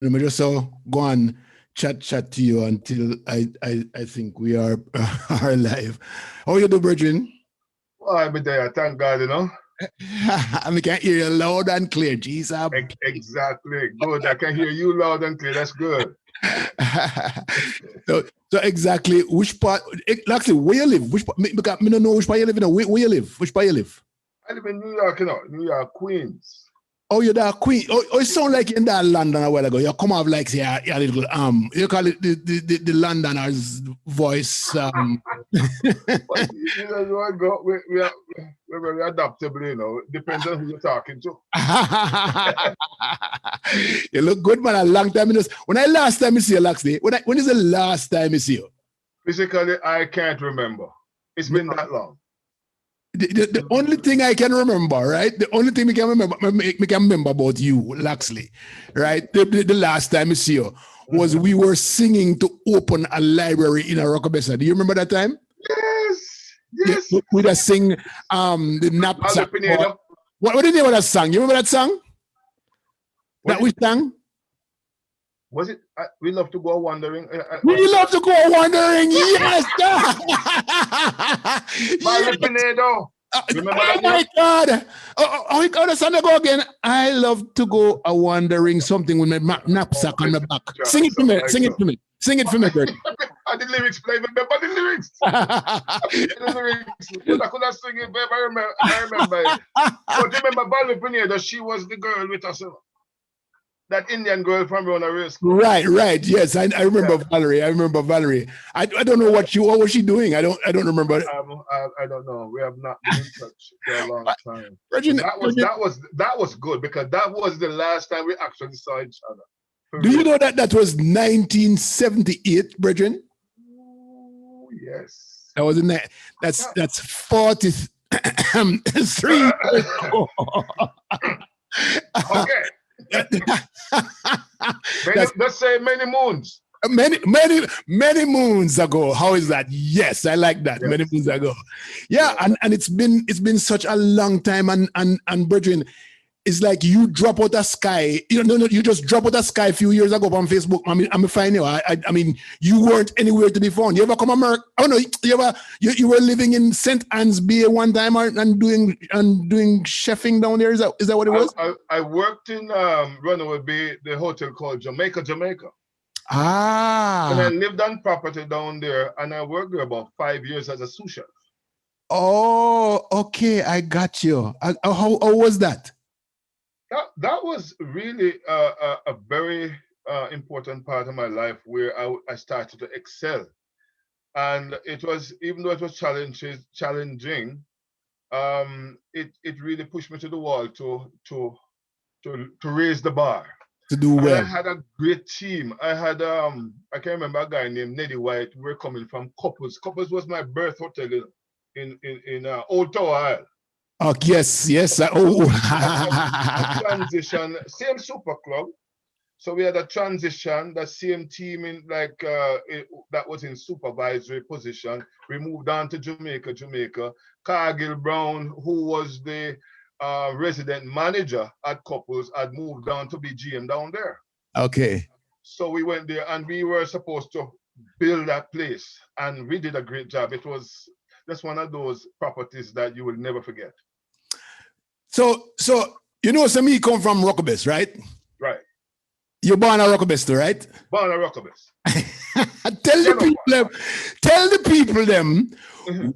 Let me just go on chat to you until I think we are are live. How you do, Bridging? Well, I'll be there. Thank God, I can hear you loud and clear. Jeez, exactly. Good. I can hear you loud and clear. That's good. so exactly which part? Actually, where you live? Which part? Because I don't know which part you live in. Where you live? Which part you live? I live in New York, New York, Queens. Oh, you're that Queen. Oh, it sounds like you're in that London a while ago. You come off like say a little you call it the Londoner's voice. But, we're very adaptable, Depends on who you're talking to. You look good, man. A long time. When I last time I see you, Locksley, when is the last time I see you? Physically, I can't remember. It's been that long. The only thing I can remember, right? The only thing we can remember about you, Locksley, right? The last time I see you was we were singing to open a library in Oracabessa. Do you remember that time? Yes. We just sing the knapsack. What did you name of that song? You remember that song? That we sang? Was it? We love to go wandering. We love to go wandering. Yes. Remember oh my God! Oh, how does it go again? I love to go a wandering something with my knapsack on my back. Sing it for me. Sing it for me. Sing it for me, Bert. The lyrics, play remember the lyrics. The lyrics. I could have sing it, but I remember it. But remember Valerie Pineda, she was the girl with us. That Indian girl from around a race school. Right. Yes, I remember Valerie. I don't know what was she doing. I don't remember. I don't know. We have not been in touch for a long time. That was good because that was the last time we actually saw each other. Do you know that was 1978, Brethren? Yes. That was in that. That's 43 years ago. Okay. Let's say many moons. Many moons ago. How is that? Yes, I like that. Yes. Many moons ago. Yeah, and it's been such a long time. And Brethren, it's like you drop out the sky. You just drop out the sky a few years ago on Facebook. I'm fine now. I mean, you weren't anywhere to be found. You ever come America? Oh no, you were living in St. Anne's Bay one time and doing chefing down there. Is that what it was? I worked in Runaway Bay, the hotel called Jamaica. Ah. And I lived on property down there, and I worked there about 5 years as a sous chef. Oh, okay, I got you. How was that? That was really a very important part of my life where I started to excel. And it was, even though it was challenging, it really pushed me to the wall to raise the bar. To do well. And I had a great team. I had I can remember a guy named Neddy White. We were coming from Couples. Couples was my birth hotel in Old Tower Isle. Oh yes. Transition, same super club. So we had a transition, the same team in that was in supervisory position. We moved on to Jamaica. Cargill Brown, who was the resident manager at Couples, had moved on to be GM down there. Okay. So we went there and we were supposed to build that place, and we did a great job. It was just one of those properties that you will never forget. So me come from Oracabessa, right? Right. You're born at Oracabessa, right? Born at Oracabessa. Tell the people them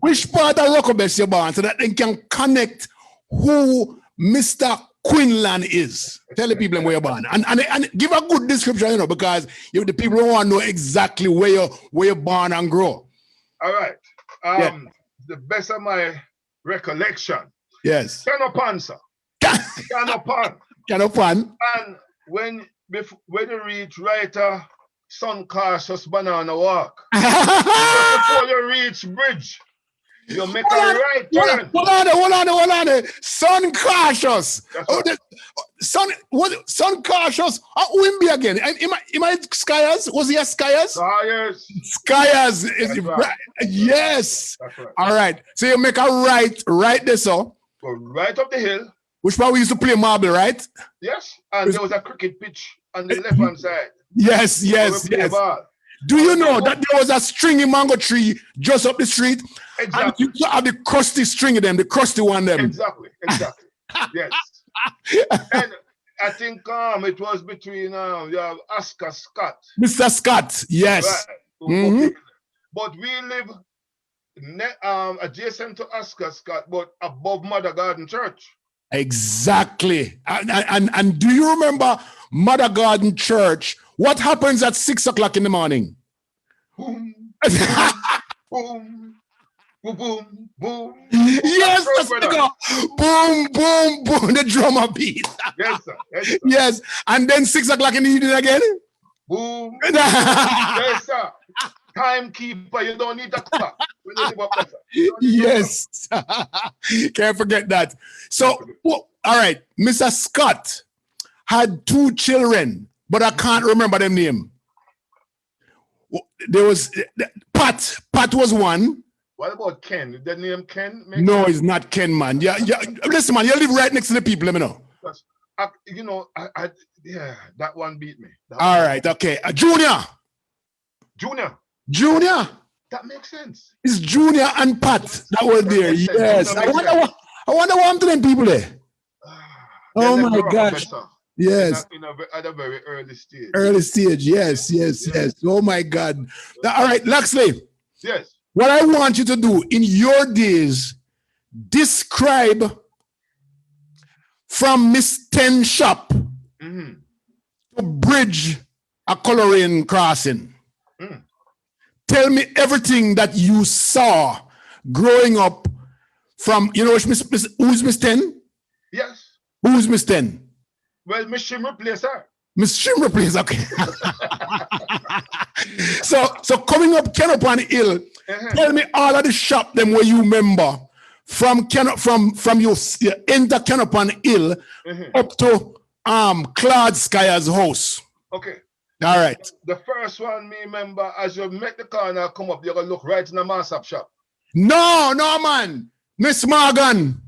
which part of Oracabessa you're born so that they can connect who Mr. Quinland is. Tell the people where you're born and give a good description, because the people want to know exactly where you're born and grow. All right. The best of my recollection. Yes. Canopan, sir. Canopan. And when you reach Sun Cautious Banana Walk, before you reach Bridge, you make a right turn. Hold on. Sun Cautious. Sun Cautious. Who be again? Am I Skyers? Was he a Skyers? Skyers. Right. Yes. That's right. All right. So you make a right there, so. Go right up the hill. Which part we used to play marble, right? Yes, and there was a cricket pitch on the left-hand side. Yes. Ball. Do you know that there was a stringy mango tree just up the street? Exactly. And you used to have the crusty string of them, the crusty one them. Exactly. Yes. And I think it was between you have Oscar Scott. Mr. Scott, yes. Right. But we live adjacent to Oscar Scott, but above Mother Garden Church. Exactly. And do you remember Mother Garden Church? What happens at 6 o'clock in the morning? Boom, boom, boom, boom, boom. Yes, that's the boom, boom, boom, the drummer beat. Yes, sir. Yes, sir. Yes, and then 6 o'clock in the evening again. Boom. Yes, sir. Timekeeper, you don't need a clock. Yes, can't forget that. So, all right, Mr. Scott had 2 children, but I can't remember their name. There was Pat. Pat was one. What about Ken? Is that name Ken? No, it's not Ken, man. Yeah. Listen, man, you live right next to the people. Let me know. That one beat me. All right, okay. Junior. That makes sense. It's Junior and Pat that were there. Yes. I wonder what happened to them people there. Oh my gosh. Yes. At a very early stage. Yes. Oh my God. All right, Locksley. Yes. What I want you to do in your days, describe from Miss 10 shop to bridge a coloring crossing. Tell me everything that you saw growing up from, who's Miss 10? Yes. Who's Miss 10? Well, Miss Shimmer plays her. Miss Shimmer plays, okay. So coming up Kenopon Hill, tell me all of the shop them where you remember from you enter Kenopon Hill up to Claude Skyer's house. Okay. All right. The first one, me remember, as you make the corner come up, you're gonna look right in the mass-up shop. No, man. Miss Morgan.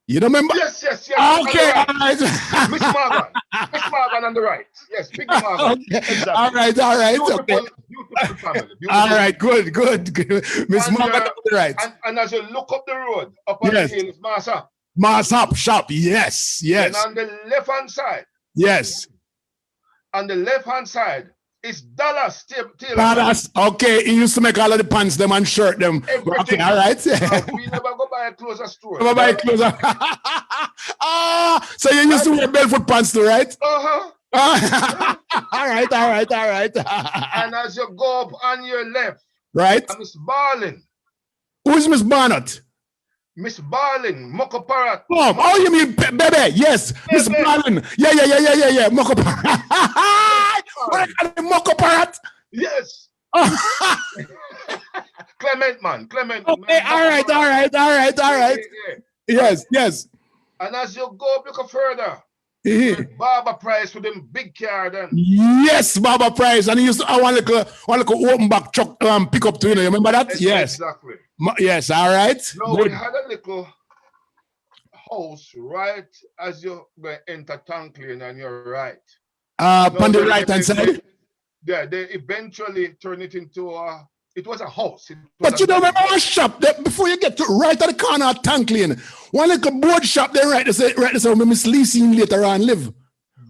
You don't remember? Yes. Okay, all right. Miss Morgan on the right. Yes, Big Morgan. Okay. Exactly. All right. Beautiful, Okay. Beautiful family. Beautiful. All right, good. Miss Morgan on the right. And as you look up the road, up on the hill is Mass-up. Mass-up shop, yes. And on the left-hand side. Yes. On the left-hand side is Dallas Taylor. Dallas, okay. He used to make all of the pants them and shirt them. Everything. Okay, all right. We never go buy a closer store. Never buy clothes. So you used to wear barefoot pants too, right? All right. And as you go up on your left, right? Miss Barling. Who's Miss Barnett? Miss Barling, Moko Parrot. Oh, you mean baby? Yes, Miss Barling. Yeah. Moko Parrot. What I call him, Moko Parrot? Yes. Clement, man. Okay, all right. Yeah. Yes. And as you go up, look further. Barber Price with them big car then. Yes, Barber Price. And he used to have one little open back truck pickup too, you remember that? Yes. Exactly. Yes, all right. No, we had a little house right as you enter Tank Lane on your right. On the right hand side? Yeah, they eventually turned it into it was a house. But you don't remember one shop that before you get to right at the corner of Tank Lane, one little board shop there right there, Miss Lee seen later on live.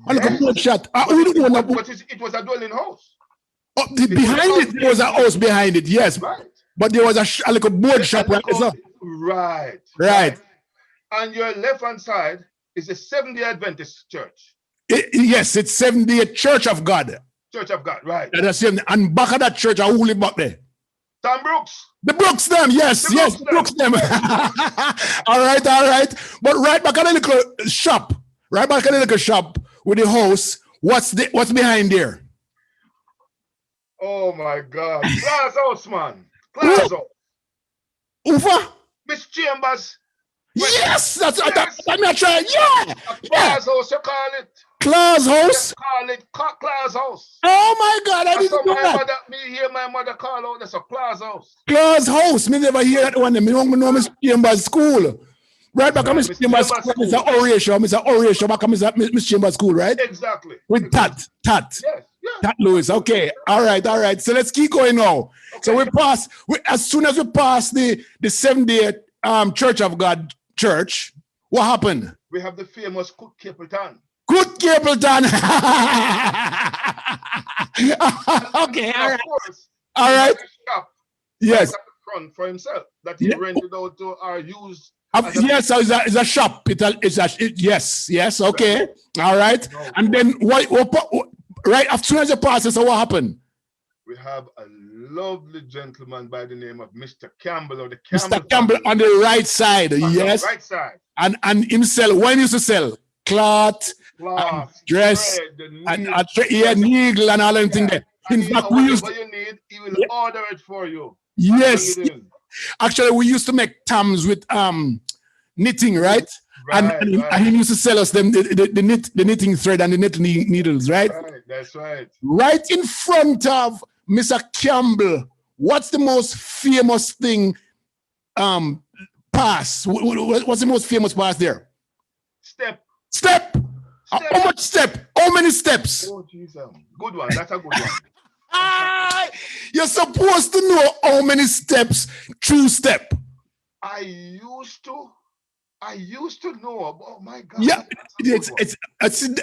One little board shop. But it was a dwelling house. Oh, behind it, there was a house behind it, yes. Right. But there was a little board shop right there. Right. On your left-hand side is the Seventh-day Adventist Church. Yes, it's Seventh-day Church of God. Church of God, right. And back of that church, I only back there. Tom Brooks. The Brooks them, yes, Brooks them. all right. But right back at the little shop, with the house, what's behind there? Oh my God. Glass house, man. Glass house. Ufa? Miss Chambers. Yes, I'm not trying. Yeah. Glass house, you call it. Claus house? Call it Claus house. Oh my God, I didn't know that. Me hear my mother call out, that's a Claus house. Claus house, me never hear that one. Me don't know Miss Chambers school. Right back at Miss Chambers School. Mr. Oratio back at Miss Chambers School, right? Exactly. With Tat. Yes. Tat Lewis. Okay. All right. So let's keep going now. Okay. So as soon as we pass the Seventh-day Church of God church, what happened? We have the famous Good Capleton. Good Capleton. Okay. All right. Shop yes. At the front for himself that he rented out to or used. Yes, so it's a shop. Yes. Okay. Right. All right. No. And then what? Right as soon as you pass, so what happened? We have a lovely gentleman by the name of Mr. Campbell or the Mr. Campbell on the right side. Yes. The right side. And himself. When he used to sell cloth, dress, needle and all them things there. In fact, you need, he will order it for you. Yes. Actually, we used to make tams with knitting, right? And he used to sell us them the knitting thread and the knitting needles, right? That's right. Right in front of Mr. Campbell. What's the most famous thing? Pass. What's the most famous pass there? Step. How much step? How many steps? Oh, Jesus. Good one. That's a good one. You're supposed to know how many steps true step. I used to know. Oh my God. Yeah, it's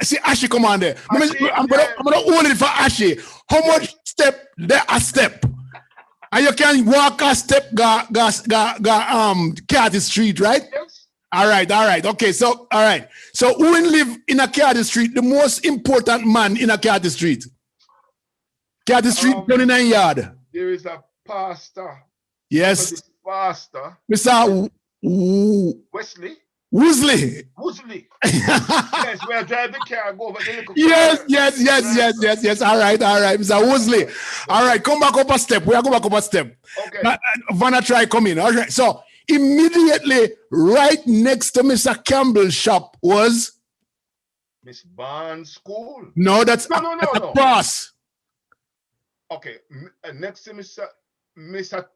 see Ashley, come on there. I'm gonna hold it for Ashley. How much step there a step? And you can walk a step Carter Street, right? Yes. All right. Okay, so all right. So who live in a Carter Street? The most important man in a Carter Street. Carter Street, 29 yard. There is a pastor. Yes. Pastor. Mr. Wesley. Woosley. Yes, we are driving the car, go over the little Yes. All right, Mr. Woosley. All right, come back up a step. We are going back up a step. Okay. Vanna try come in. All right. So immediately right next to Mr. Campbell's shop was Miss Barnes School. No, that's no. Cross. Okay, next to Mr.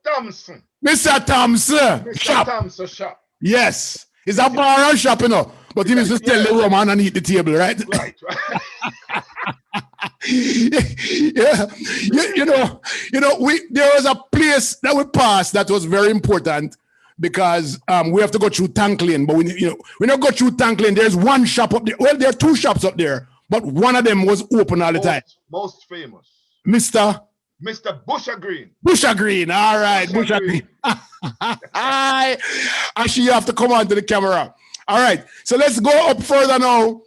Thompson. Mr. Thompson shop. Yes. It's a bar and shop, but he used to tell the woman and eat the table, right? Right. Yeah. There was a place that we passed that was very important because we have to go through Tank Lane, but we don't go through Tank Lane. There's one shop up there. Well, there are two shops up there, but one of them was open all the time. Most famous. Mr. Busher Green. Busher Green. All right, Busher Green. Actually, you have to come on to the camera. All right, so let's go up further now.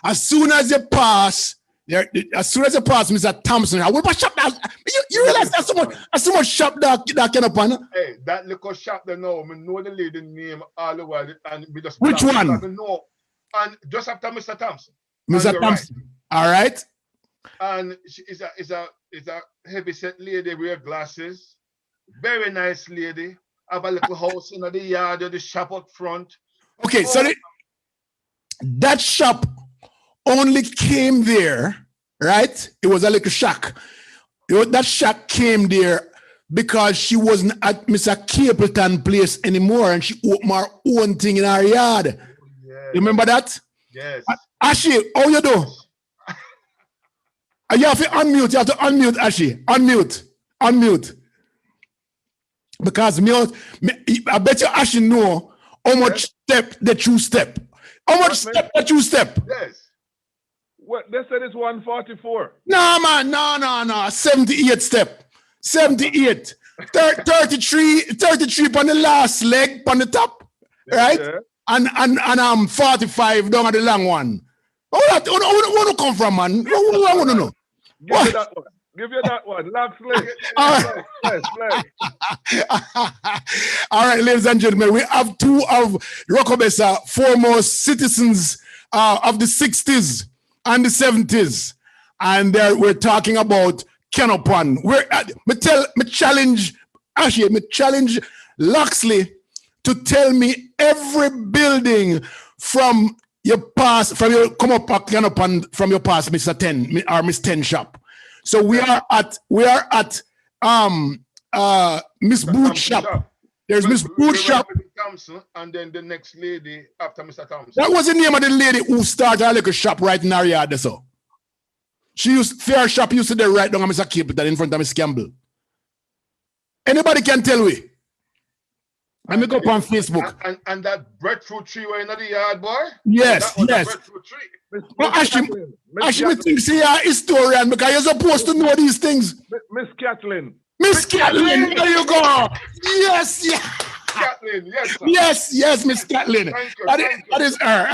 As soon as you pass, Mr. Thompson, I will shop that. You realize that's so much shop that can open. Hey, that little shop there now, I know the lady name all the while, and we just which one? And just after Mr. Thompson. Mr. Thompson. Right. All right. And she is a heavy set lady, wear glasses, very nice lady. Have a little house in the yard or the shop up front. Okay, so that shop only came there, right? It was a little shack. That shack came there because she wasn't at Mr. Capleton place anymore, and she opened her own thing in her yard. Yes. You remember that? Yes. Ashley, how you do? You have to unmute, Ashley. Unmute. Because I bet you Ashley know how much step that you step. How much step that you step? Yes. What they said it's 144. No, man, no. 78 step. 78. 33 on the last leg on the top. Right? Yeah. And 45 down at the long one. Where do come from, man? I want to know. Give you that one. Locksley. All right, ladies and gentlemen, we have two of Oracabessa foremost citizens of the 60s and the 70s. And we're talking about Canopan. Me challenge Locksley to tell me every building from your past, from your come up Canopan from your past, Mr. 10 or Miss 10 shop. So we are at Miss Boot shop. There's Miss Boot Shop. Thompson, and then the next lady after Mr. Thompson. What was the name of the lady who started her little shop right in our yard? So she used Fair Shop used to be right down on Mr. Capital in front of Miss Campbell. Anybody can tell me. Let me go up on Facebook. And that breadfruit tree were in the yard, boy? Yes, yes. Breadfruit tree. Well, Ashim thinks he is a historian because you're supposed to know these things. Miss Kathleen. Miss Kathleen, there you go. Yes, yes. Kathleen, yes, sir. Yes, Miss Kathleen. Thank you, That is her.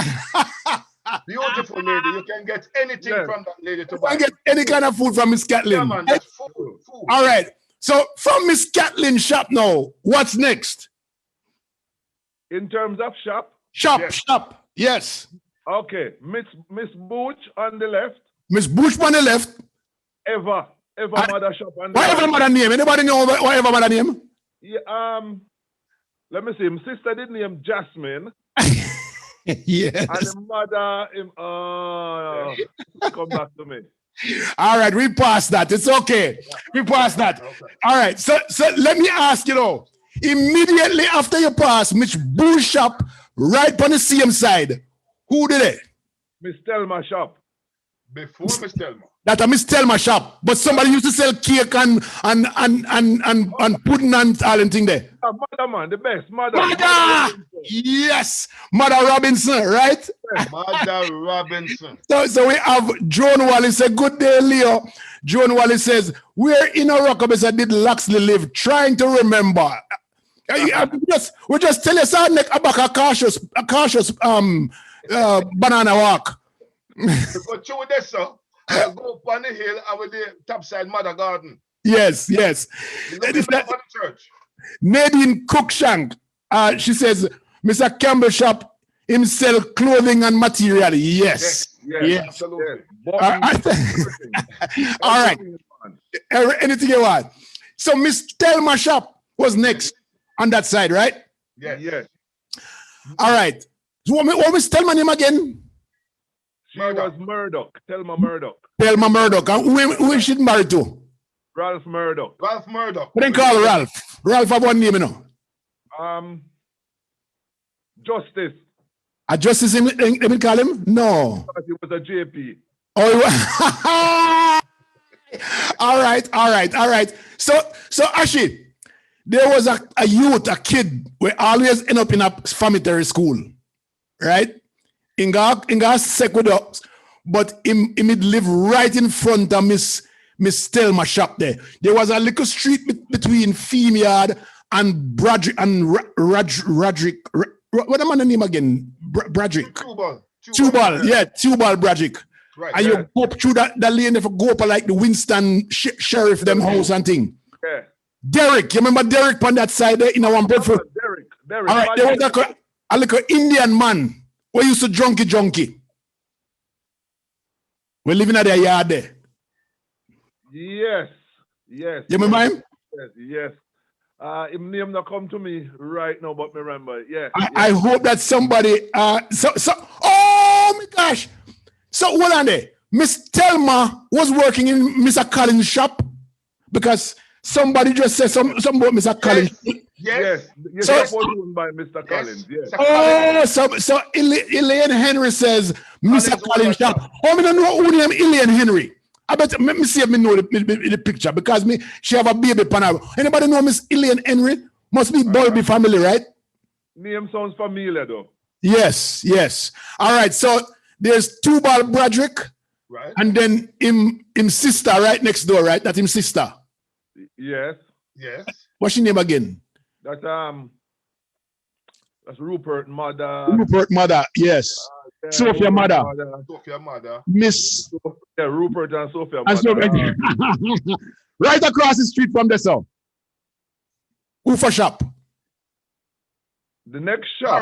Beautiful lady. You can get anything from that lady to buy. You can get any kind of food from Miss Kathleen. Yeah, man, that's food. All right. So from Miss Kathleen shop now, what's next? In terms of shop? Shop. Yes. Okay. Miss Booch on the left. Miss Bush on the left. Eva mother shop on the whatever right. mother name? Anybody know whatever mother name? Yeah, let me see. My sister did name Jasmine. Yes. And the mother, come back to me. All right, we passed that. It's okay. We passed that. Okay. All right. So let me ask you though. Immediately after you pass Miss Bull shop, right on the same side, who did it? Miss Thelma shop. Before Miss Thelma. That a Miss Thelma shop, but somebody used to sell cake and pudding and all and thing there. Mother man, the best. Mother. Yes, Mother Robinson, right? Mother Robinson. So we have Joan Wallace say, good day, Leo. Joan Wallace says, where in Oracabessa did Locksley live? Trying to remember. We just tell us about a cautious banana walk. But through this, sir, I go up on the hill and with the topside Mother Garden. Yes. You look at the church. Nadine Cookshank, she says, Mr. Campbell shop, him sell clothing and material. Yes. Absolutely. All right. Anything you want. So Miss Thelma shop was next on that side, right? Yes. All right. So what Miss Thelma name again? She was Murdoch. Thelma Murdoch. Thelma Murdoch. And who is she married to? Ralph Murdoch. Ralph Murdoch. What do you call Ralph? Ralph have one name, you know? Justice. A Justice, they will call him? No. He was a JP. Oh, all right. So Ashi, there was a kid who always end up in a family school, right? In Sequoia, but him live right in front of Miss Thelma shop there. There was a little street between Theme Yard and Bradrick and Roderick. What am I name again? Bradrick. Tubal, Bradrick. Right. And you go up through that lane if you go up like the Winston sheriff them house and thing. Yeah. Derek, you remember Derek on that side there in our Bedford? Derek. All right, there was a little Indian man who used to junkie. We're living at their yard there. Yes. You remember him? Yes. His name not come to me right now, but me remember. Yeah. I hope that somebody oh my gosh. So hold on there. Miss Thelma was working in Mr. Collins' shop because somebody just said something about Mr. Collins. Yes. So, was owned by Mr. Collins. Yes. Oh, so Elaine Henry says Mr. Collins' shop. Oh, I don't know who named Elaine Henry. I bet let me see if me know the picture because she have a baby panel. Anybody know Miss Elaine Henry? Must be Bolby family, right? Name sounds familiar though. Yes. All right. So there's Tubal Bradrick, right, and then him sister right next door, right? That's him sister. Yes. What's your name again? That's Rupert mother. Rupert mother, yes. Sophia mother. Miss. Yeah, Rupert and Sophia mother. Right across the street from the south. Ufa shop. The next shop.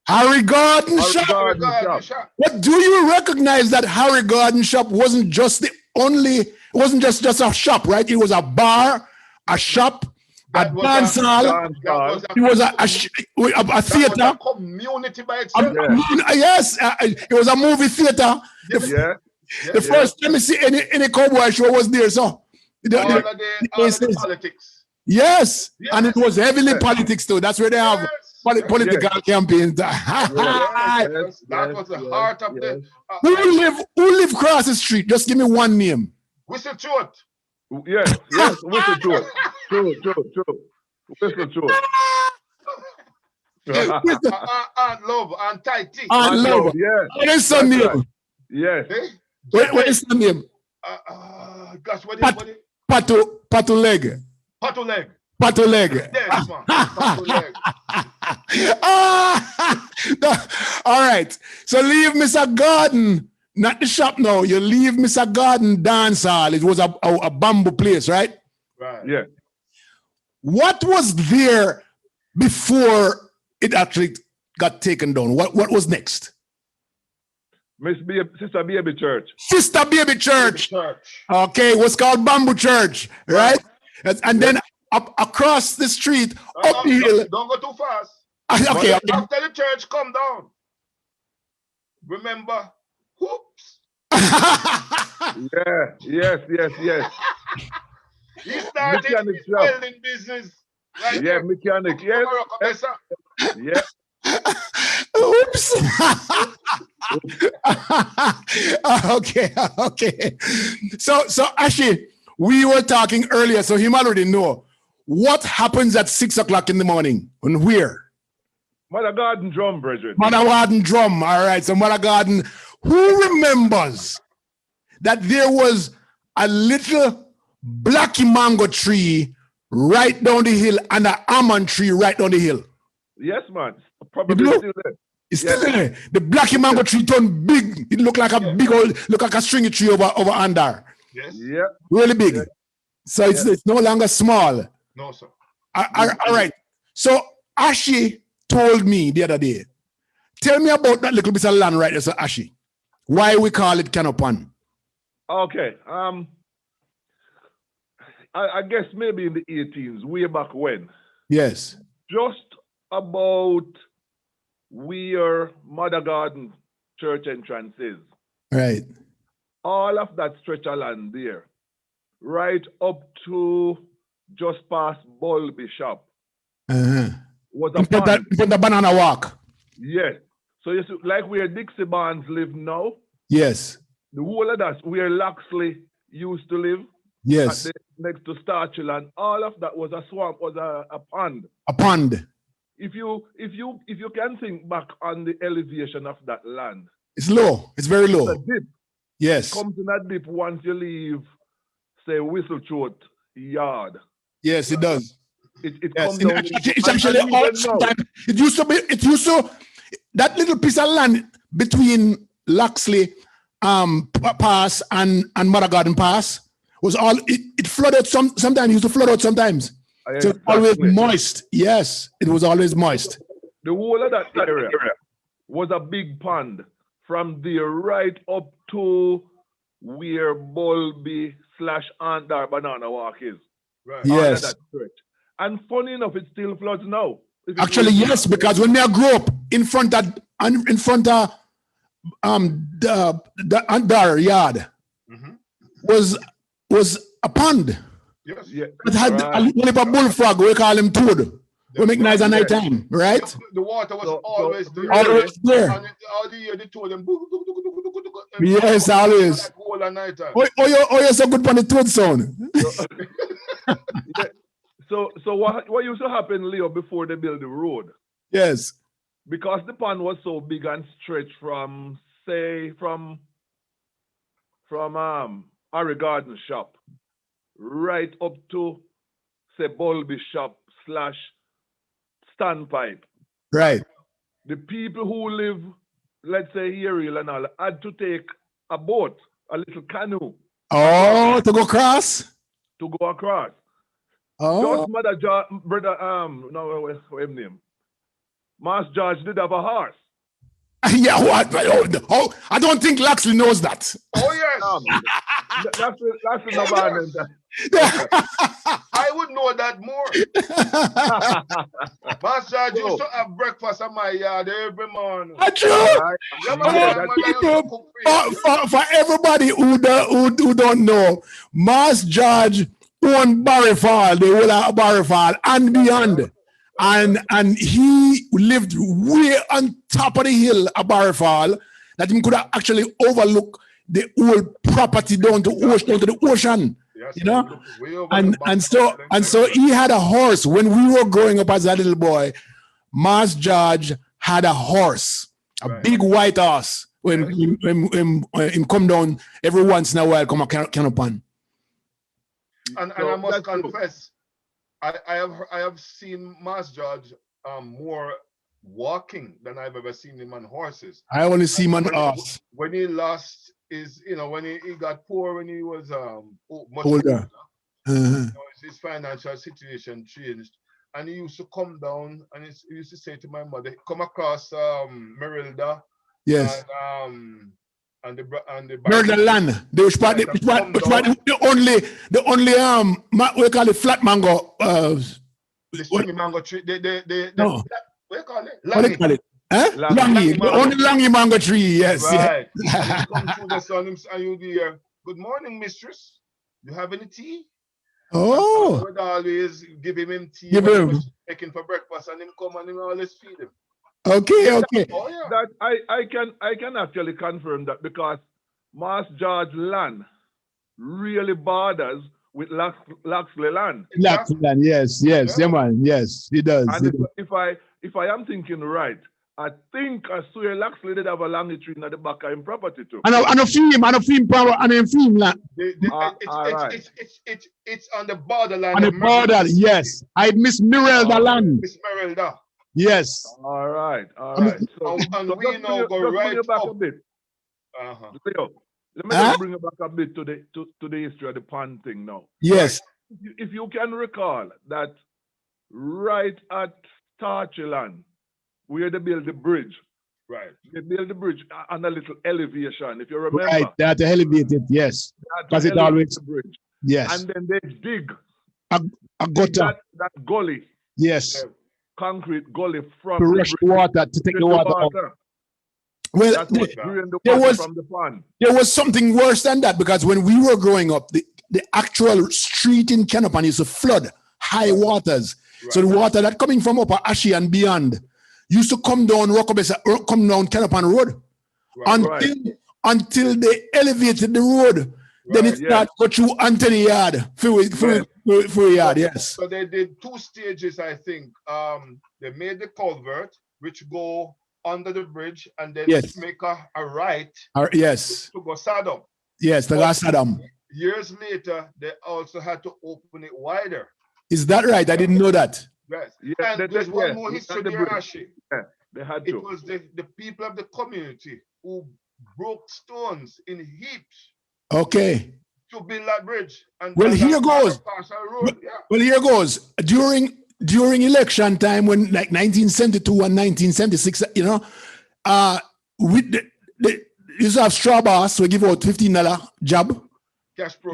Harry Garden shop. But do you recognize that Harry Garden shop wasn't just just a shop, right? It was a bar, a shop, a dance hall. It was a theater. A community by itself. Yes, it was a movie theater. The first time you see any cowboy show was there. So all the politics. Yes. Yes. And it was heavily politics too. That's where they have political campaigns. That was the heart of the. Who live across the street? Just give me one name. Whistle Throat. Yes, Whistle Throat. True. Whistle Throat. Aunt Love, Aunt Tighty. Aunt Love. Yes. What is her name? Right. Yes. What is her name? Gosh, what is Pato Leg. Pato Leg. Pato Leg. Yes, man. Pato Leg. All right. So leave Mr. Garden, not the shop now. You leave Mr. Garden dance hall. It was a bamboo place, right? Right. Yeah. What was there before it actually got taken down? What was next? Sister Baby Church. Sister Baby Church. Okay, it was called Bamboo Church, right? And then up across the street, up the hill. Don't go too fast. Okay. After the church, come down. Remember, whoops. Yes. He started his welding business. Right? Yeah, mechanic. Yes. Yeah. Oops. Okay. So Ashi, we were talking earlier, so him already know what happens at 6 o'clock in the morning and where. Mother Garden drum, brethren. Mother Garden drum. All right. So Mother Garden, who remembers that there was a little blacky mango tree right down the hill and an almond tree right down the hill? Yes, man. Probably still there. It's still there. The blacky mango tree turned big. It looked like a big old, look like a stringy tree over under. Yes. Yeah. Really big. Yeah. So it's no longer small. No, sir. All right. So Ashi told me the other day, tell me about that little bit of land right there, so Ashi. Why we call it Canopan? Okay. I guess maybe in the 18s, way back when. Yes. Just about where Mother Garden Church entrance is. Right. All of that stretch of land there, right up to just past Bulby Shop. Was a pond. The banana walk. Yes. So you see, like where Dixie Barnes live now. Yes. The whole of that, where Locksley used to live. Yes. Next to Starchill, all of that was a swamp, was a pond. A pond. If you can think back on the elevation of that land. It's low. It's very low. It's a dip. Yes. It comes in that dip once you leave, say, Whistle Throat yard. Yes, it does. It yes. comes down. It's actually all sometimes. It used to that little piece of land between Locksley Pass and Mother Garden Pass was all it flooded sometimes. It used to flood out sometimes. So it's always moist. Yes, it was always moist. The whole of that area was a big pond from there right up to where Bulby / Andar Banana Walk is. Right. Yes. That stretch. And funny enough, it still floods now. Actually, yes, because when I grew up in front of the Andar yard was a pond. Yes. Yeah. It had a little bullfrog, we call him Toad. We make nice at night time, right? The water was always there. Always there. And all the year they told them. Yes, always. All the night time. Oh, you're so good on the Toad sound. So what used to happen, Leo, before they built the road? Yes. Because the pond was so big and stretched from Harry Garden Shop right up to, say, Bulby Shop / Standpipe. Right. The people who live, let's say, here and all, had to take a boat, a little canoe. Oh, to go across? To go across. Oh. Just Mother George, brother, what's his name? Master George did have a horse. Yeah, what? Oh, I don't think Locksley knows that. Oh, yes. That's the man. I would know that more. Master George used to have breakfast at my yard every morning. True. For everybody who don't know, Master George own Barry Fall, the whole of Barry Fall and beyond. And he lived way on top of the hill of Barry Fall that he could have actually overlook the whole property down to the ocean. Yes, You know? way over And the back. so he had a horse. When we were growing up as a little boy, Mas George had a horse, a big white horse. When him come down every once in a while, come a canopy. And I must confess, I have seen Mas George more walking than I've ever seen him on horses. I only see him on horse. When he lost his, when he got poor, when he was much older, his financial situation changed, and he used to come down and he used to say to my mother, come across Merilda. Yes. And the Murder land. They was part the only we call it flat mango. The stringy mango tree. No. What do you call it? What do you call it? Huh? Langy. The only langy mango tree. Yes. Right. Yeah. Come through the sun and you hear, good morning, mistress. You have any tea? Oh. I would always give him tea. Give him. Making for breakfast, and him come and him always feed him. Okay. Oh, yeah. That I can actually confirm that because Mas George land really borders with Locksley land. Locksley land, yes, yeah, man, yes, it does. And if I am thinking right, I think I swear Locksley did have a langy tree in the back of his property too. And a film land. It's on the borderline. On the border, yes. I miss Merilda land. Miss Merilda. Yes. All right. So we now go right back up. a bit. Leo, let me just bring it back a bit to the history of the pond thing now. Yes. If you can recall that right at Tarchiland, where they built the bridge. Right. They built the bridge on a little elevation, if you remember. Right, they had to elevate it, yes. Because it always the bridge. Yes. And then they dig a gutter. That gully. Yes. Concrete gully from to rush the water, to take the water out. Well, there was something worse than that, because when we were growing up, the actual street in Kennepan used to flood, high waters. Right. So the water that coming from Upper Ashy and beyond used to come down come down Kennepan Road, until they elevated the road. Then it started go through Anthony Yard, for yard, yes. So they did 2 stages, I think. They made the culvert, which go under the bridge, and then make a right. Yes. To go Saddam. Yes, to go Saddam. Years later, they also had to open it wider. Is that right? I didn't know that. Yes. Yeah, and there's one more history there, Ashi. Yeah, they had to. It was the people of the community who broke stones in heaps. Okay. To build that bridge. And well, here goes. Well, here goes. During election time, when like 1972 and 1976, we used to have straw bars, we give out $15 job. Cash pro.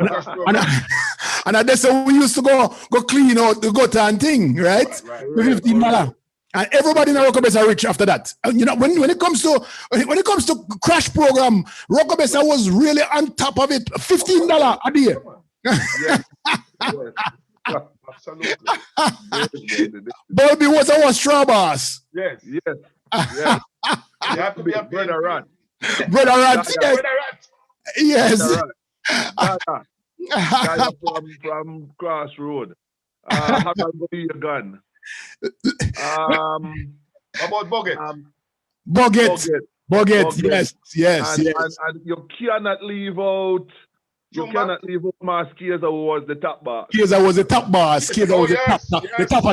And that's how we used to go clean out the gutter and thing, right? With $15. And everybody in Oracabessa are rich after that. And when it comes to crash program, Oracabessa was really on top of it. $15 a day. Yes. Absolutely. Bobby was our straw boss. Yes. You have to be a brother rat. Brother rat. Yes. Guys from Crossroad. How about your gun? About Boggett. Boggett. Yes. And you cannot leave out. You cannot leave out Keza, who was the top boss. Keza was the top boss. Keza was the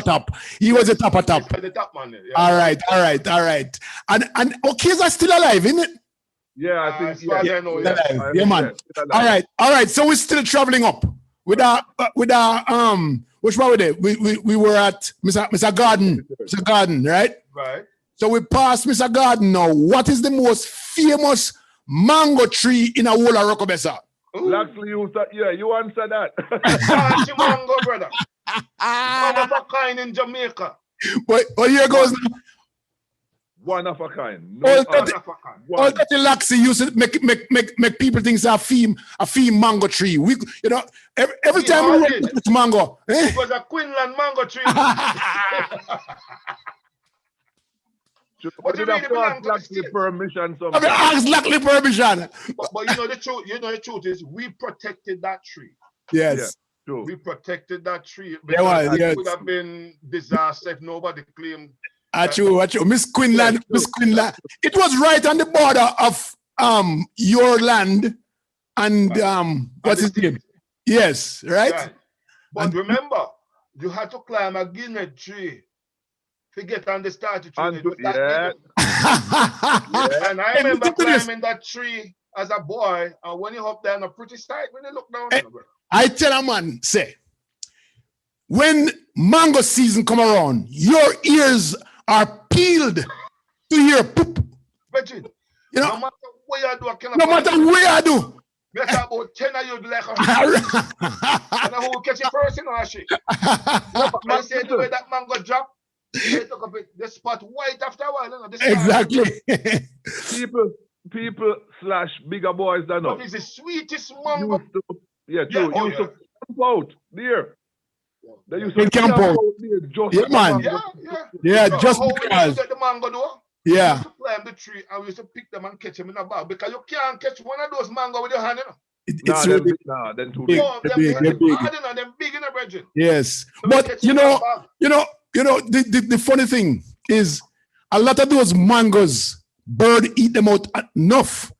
top. He was the top. The top man. Yeah. All right. And Keza still alive, isn't it? Yeah, I think. I know, yeah, man. All right. So we're still traveling up with our which one were they? We were at Mr. Garden, right? Right. So we passed Mr. Garden now. What is the most famous mango tree in a whole of Oracabessa? Locksley, you answer that. Mango, brother. One of a kind in Jamaica. Well, here goes. One of a kind. All No, that- All that Locksley used to make people think it's a theme mango tree. We, you know, every We time all we did. run to mango, eh? It was a Quinland mango tree. But you did really a belong fast to the Locksley state. permission I mean, sometimes. ask Locksley permission. But you know the truth. You know the truth is we protected that tree. Yes. True. We protected that tree well, because yes. it would have been disaster if nobody claimed. True. Miss Quinland, Yes, Miss true. Quinland. It was right on the border of your land and what's his name? Yes, right? Right. But remember, you had to climb a Guinea tree to get on the starter tree. And It was that yeah. big. And I Hey, remember listen to this. climbing that tree as a boy, and when you up there on a pretty sight, when you look down, Hey. I tell a man, say, when mango season come around, your ears are peeled to hear poop. Virgin, You no know, matter what you do, I cannot. no matter where I do. We talk about 10 of you like a and who will catch it first, you know, Ashi. I say the way that mango drop, they took up the spot white after a while, you know. The star. Exactly. People / bigger boys than us. But it's the sweetest mango. Used to, yeah, true. Yeah, oh, used to camp out there. They used They to camp out. there just Yeah, for man. mango. Yeah. Yeah, just how we because. used to get the mango though? We Yeah. used to climb the tree and we used to pick them and catch them in a bag because you can't catch one of those mango with your hand, you know. It's really Them too big. big. No, They're them big, they're big. hard, you know, them big in the brethren. Yes. So we But catch you them in a know, bag. the funny thing is a lot of those mangoes, bird eat them out enough.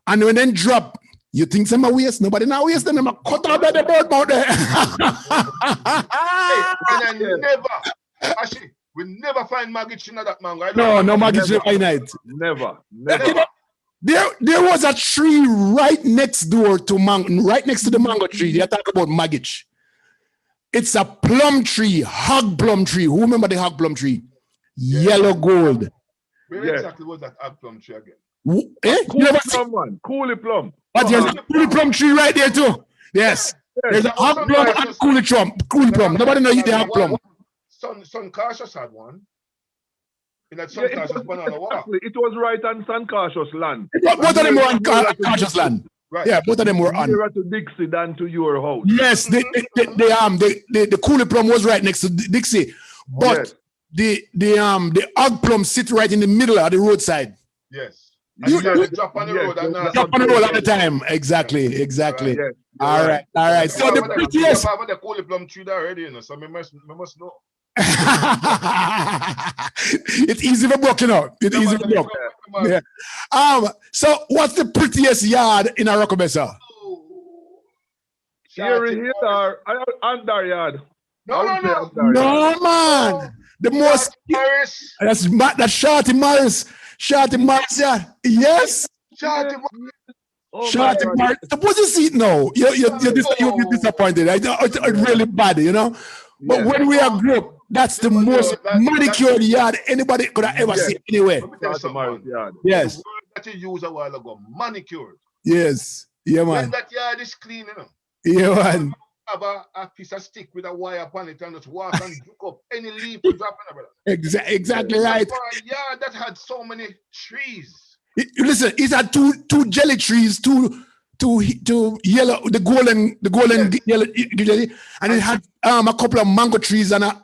And when they drop, you think some are waste, nobody now waste them, cut out the bird out there. Hey, and I never, actually, we never find maggot in that mango. No maggot by night. Never. There was a tree right next door to right next to the mango tree. They talk about maggot. It's a plum tree, hog plum tree. Who remember the hog plum tree? Yellow gold. Where exactly was that hog plum tree again? You never plum one. Coolie plum. But there's a coolie plum tree right there too. Yes. There's a hog plum and coolie plum. Nobody know the hog plum. Sun Cautious had one. In that Sun Cautious banana walk. Exactly. It was right on San Cautious land. Both of them were on Cautious land. Right. Yeah, both of them were on. Nearer to Dixie than to your house. Yes, the coolie plum was right next to Dixie, but the hog plum sit right in the middle of the roadside. Yes. You drop on the road and drop on the road all the time. Exactly. Yes. All right. So the prettiest. I have the coolie plum tree there already, you know, so I must know. It's easy for broken out. It's easy for broken. Yeah. So what's the prettiest yard in Oracabessa? Here or under yard. No. No, man. The most. Paris. That's Shorty Morris. Shorty Morris, yeah. Yes. Shorty Shorty Morris. Suppose you see it now. You're disappointed. It's really bad, you know. But when we are group, that's the most manicured yard anybody could have ever seen anywhere. Yes. That you used a while ago, manicured. Yes. Yeah, man. When that yard is clean, you know. Yeah, man. Have a piece of stick with a wire upon it and just walk and pick up any leaf you drop in it. Exactly right. Yeah, that had so many trees. Listen, it had two jelly trees, two yellow, the golden yellow jelly, and it had a couple of mango trees and a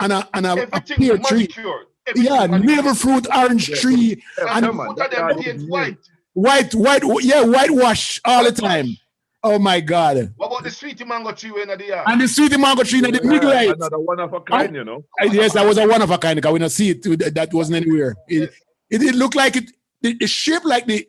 pear tree. Yeah, navel fruit, orange tree, and whitewash all the time. Oh my God! What about the sweetie mango tree in the yard? And the sweetie mango tree in the middle light. Another one of a kind, you know. Yes, that was a one of a kind. Because we don't see it. That wasn't anywhere. It looked like it. The shape like the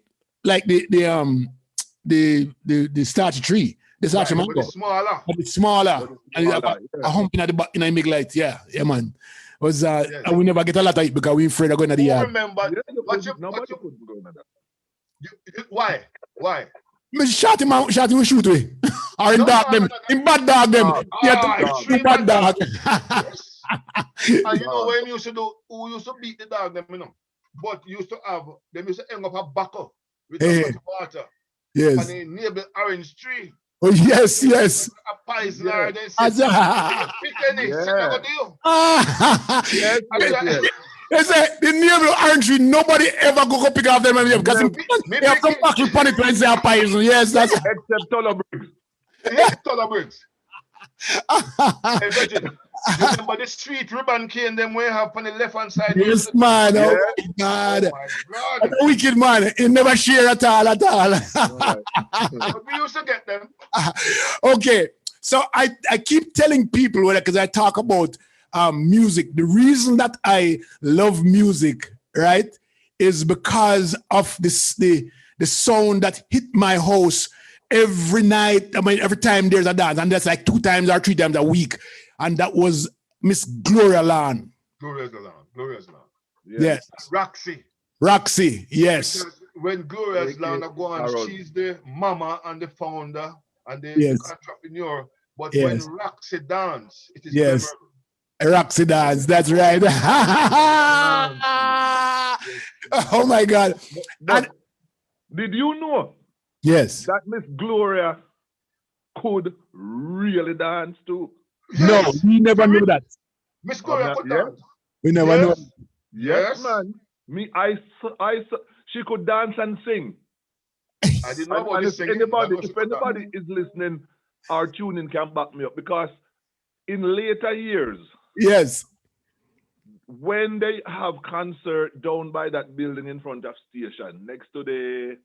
starchy tree, the starchy mango. But it's smaller. But it's smaller. And a hump in the middle light. Yeah, man. Was we never get a lot of it because we afraid of going to the yard. Remember? Why? Me shot him we shoot we. Or in dog them. In bad dog them. Bad dog. And you know when you used to do, who used to beat the dog them, you know. But used to hang up a buckle with some water. Yes. And they neighbor orange tree. Oh yes. A poisoner, then say, pick any, Yeah. yes. They say the name of orange tree, nobody ever go pick off them because they have some actual panic when they are poison. Yes, that's Except Toller Briggs. Yeah, Toller Briggs. Hey, Virgin, you remember the street ribbon cane them we have on the left hand side? yes, man. Yeah. Oh my God. Oh my God. That's a wicked man. He never share at all. But we used to get them. Okay, so I keep telling people, because I talk about music, the reason that I love music, right, is because of this the sound that hit my house every night. I mean, every time there's a dance, and that's like 2 times or 3 times a week, and that was Miss Gloria Lawn. Gloria's Lawn. Yes. Roxy, yes. Because when Gloria's Lawn are gone, she's the mama and the founder and the entrepreneur. But when Roxy dance, it is memorable. Roxy dance, that's right. Oh my God. But did you know Yes. that Miss Gloria could really dance too? No, we never knew that. Miss Gloria could dance. We never knew. Yes, man. She could dance and sing. I didn't know about And this if singing. anybody is listening or tuning can back me up, because in later years, Yes. when they have concert down by that building in front of station next to the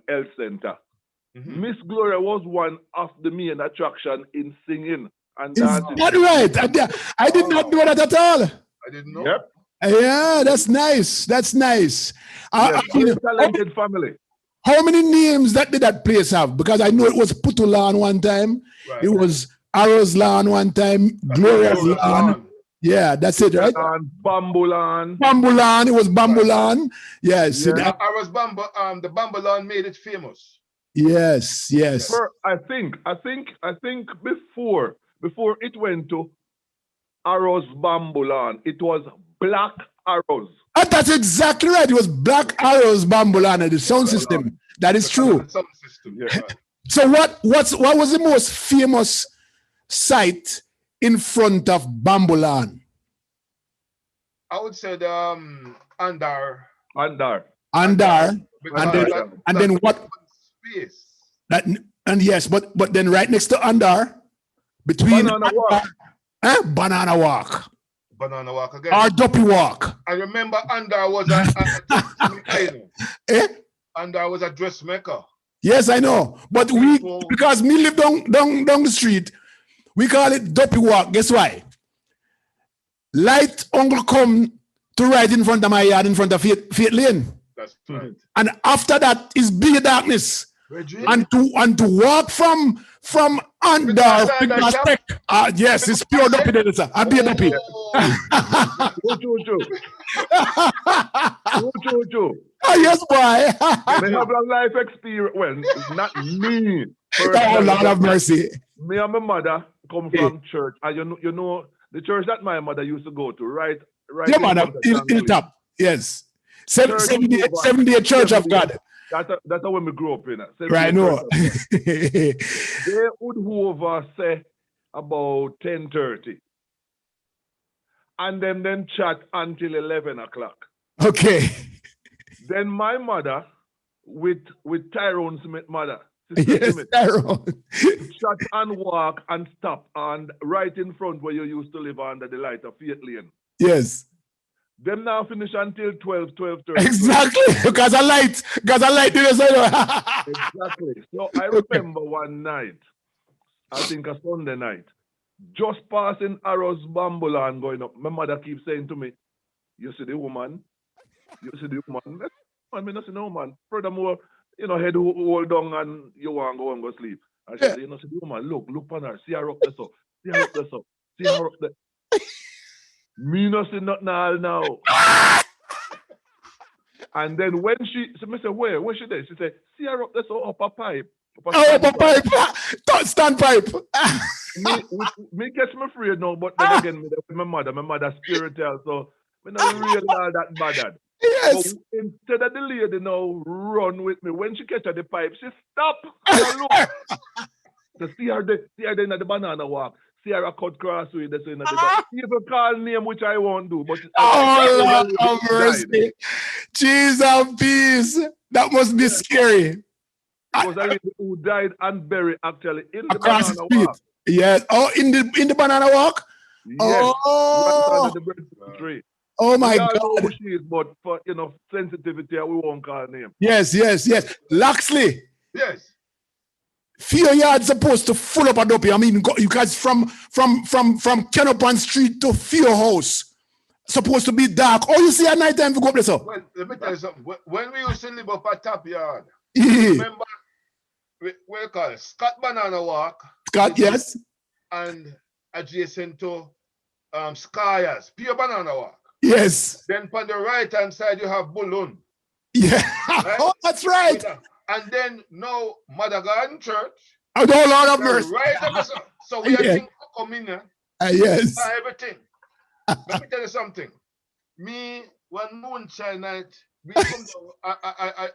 health center, Miss Gloria was one of the main attraction in singing and dancing. Is that right? I did not know that at all. I didn't know. Yep. Yeah, that's nice. That's nice. Talented family. How many names did that place have? Because I know it was Putulan one time. Right. It was Arrow's Lawn one time. Gloria's Lawn. Yeah, that's it, right? Bambulan. It was Bambulan. Yes. Yeah. Arrow's the Bambulan made it famous. Yes. I think before it went to Arrow's Bambulan, it was Black Arrows. That's exactly right. It was Black Arrow's Bambulan, the sound system. That is true. Sound system. Yeah. So what was the most famous site in front of Bambulan? I would say the Andar. And then what? Space. But then right next to Andar, between Banana Walk. Banana Walk again. Or Duppy Walk. I remember Andar was Andar was a dressmaker. Yes, I know. But because me live down the street, we call it Duppy Walk. Guess why? Light uncle come to right in front of my yard, in front of Faith Lane. That's right. And after that is big darkness. And to walk from Andar, yes, it's pure Duppy there, sir. I be a Duppy. Oh, yes, boy. They have a life experience. Well, not me. Oh, Lord have mercy. Me and my mother come from church. And you know the church that my mother used to go to, right? Yeah, man, Hilltop. Yes. 70th Church of God. That's how when we grew up in it. Right, no. They would over say about 10:30. And then chat until 11 o'clock. Okay. Then my mother with Tyrone's mother. Yes, Tyrone. Chat and walk and stop and right in front where you used to live under the light of Faith Lane. Yes. Them now finish until 12:30. Exactly. Because I light. Exactly. So I remember one night, I think a Sunday night, just passing Arrow's Bambulan going up. My mother keeps saying to me, "You see the woman? You see the woman?" I mean, I see no woman. Furthermore, head hold down and you want to go and go sleep. And she said, see the woman, look on her. See her up there, so. See her up there, so. See her up there. Me no see nothing all now. And then when she said, where she there? She said, see her up there, so up a pipe. Up a pipe. Stand pipe. me gets me afraid now, but then again, with my mother spiritual, so me not really all that bad. Yes. But instead of the lady now run with me, when she catch her the pipe, she stop and look. To see her there in the banana walk. Sierra cut cross with the saying that people call name which I won't do, but oh, Lord have mercy. Jesus and peace. That must be scary. It was a lady who died and buried actually in the Across the banana street. walk. Yes. Oh, in the banana walk? Yes. Oh. Right under the bread tree. Oh my we all God. know who she is, but for sensitivity, we won't call her name. Yes. Locksley. Yes. Fear yard supposed to full up a dopey. I mean, you guys from Kenopan Street to Fear House. Supposed to be dark. Oh, you see at night time to go up there, so. Well, let me tell you something. When we used to live up at Top Yard, Yeah. remember, we call it Scott Banana Walk. Scott, yes. And adjacent to Skyers, Pure Banana Walk. Yes. Then on the right hand side, you have Balloon. Yeah. Right? Oh, that's right. And then now, Mother Garden Church. Oh, Lord of mercy. Right up the, so we are thinking come in here. Yes. Everything. Let me tell you something. Me, one moonshine night, we come down,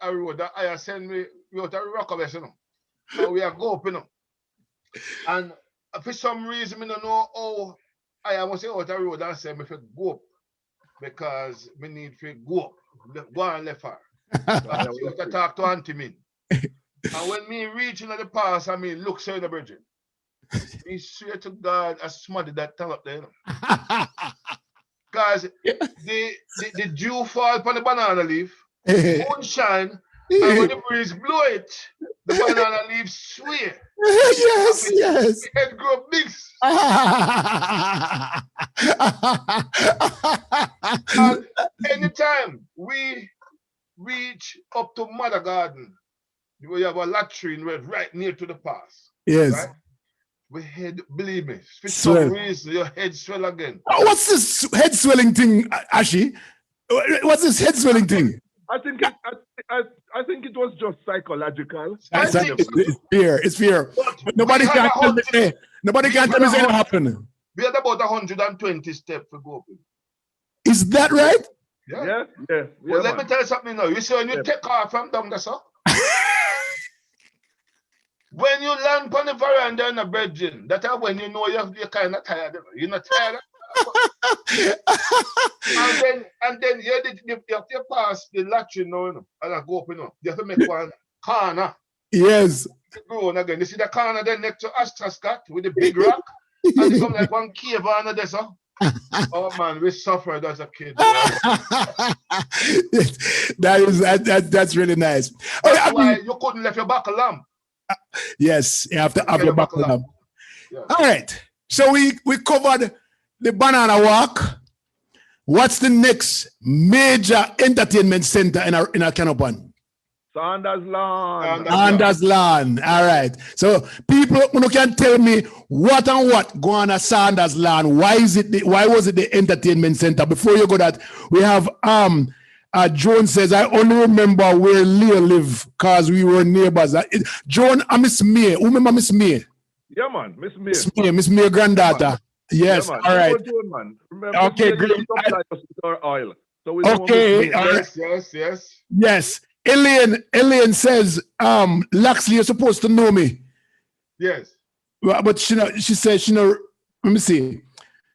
I rode that I send me out a Oracabessa, you know. So we are go up, you know. And for some reason, I don't know how I must say out the road and say me to go up because we need to go up. Go and left her. So I have to talk to Auntie Min. And when me reaching at the pass, I mean, look, sir, in the bridge. Me swear to God, I smothered that tongue up there, you know. Because the dew fall upon the banana leaf, moonshine, and when the breeze blow it, the banana leaf sway. Yes. The head grow big. And anytime we reach up to Mother Garden, we have a latrine right near to the pass. Yes. Right? We head, believe me, for some reason, your head swell again. Oh, what's this head swelling thing, Ashi? What's this head swelling thing? I think it was just psychological. It's fear. It's fear. But nobody can tell me. Nobody can tell me it's gonna happen. We had about 120 steps to go. Is that right? Yeah. Well, let me tell you something now. You see, when you take off from down there, sir, when you land on the veranda in the bedroom, that's when you know you're kind of tired. You're not tired. and then you have to pass the latrine now, you know, and I go up, you know. You have to make one corner. Yes. Go on again. You see the corner there next to Astra Scott with the big rock? And it come like one cave under there, sir. Oh man, we suffered as a kid. That's really nice. That's why you couldn't left your back lamp. Yes, you have to have your back lamp. Yeah. All right. So we covered the banana walk. What's the next major entertainment center in our Kenopan? Sanders Lawn. Sanders Lawn. All right. So people who can tell me what go on at Sanders Lawn. Why was it the entertainment center? Before you go that, we have Joan says, I only remember where Leah lived because we were neighbors. Joan, Miss May. Who remember Miss May? Yeah, man. Miss May. Miss May, granddaughter. Yes. Yeah, all right. Man. Remember, okay, great. Oil. So okay. Yes. Elaine says, Locksley, you're supposed to know me. Yes. But she said, let me see.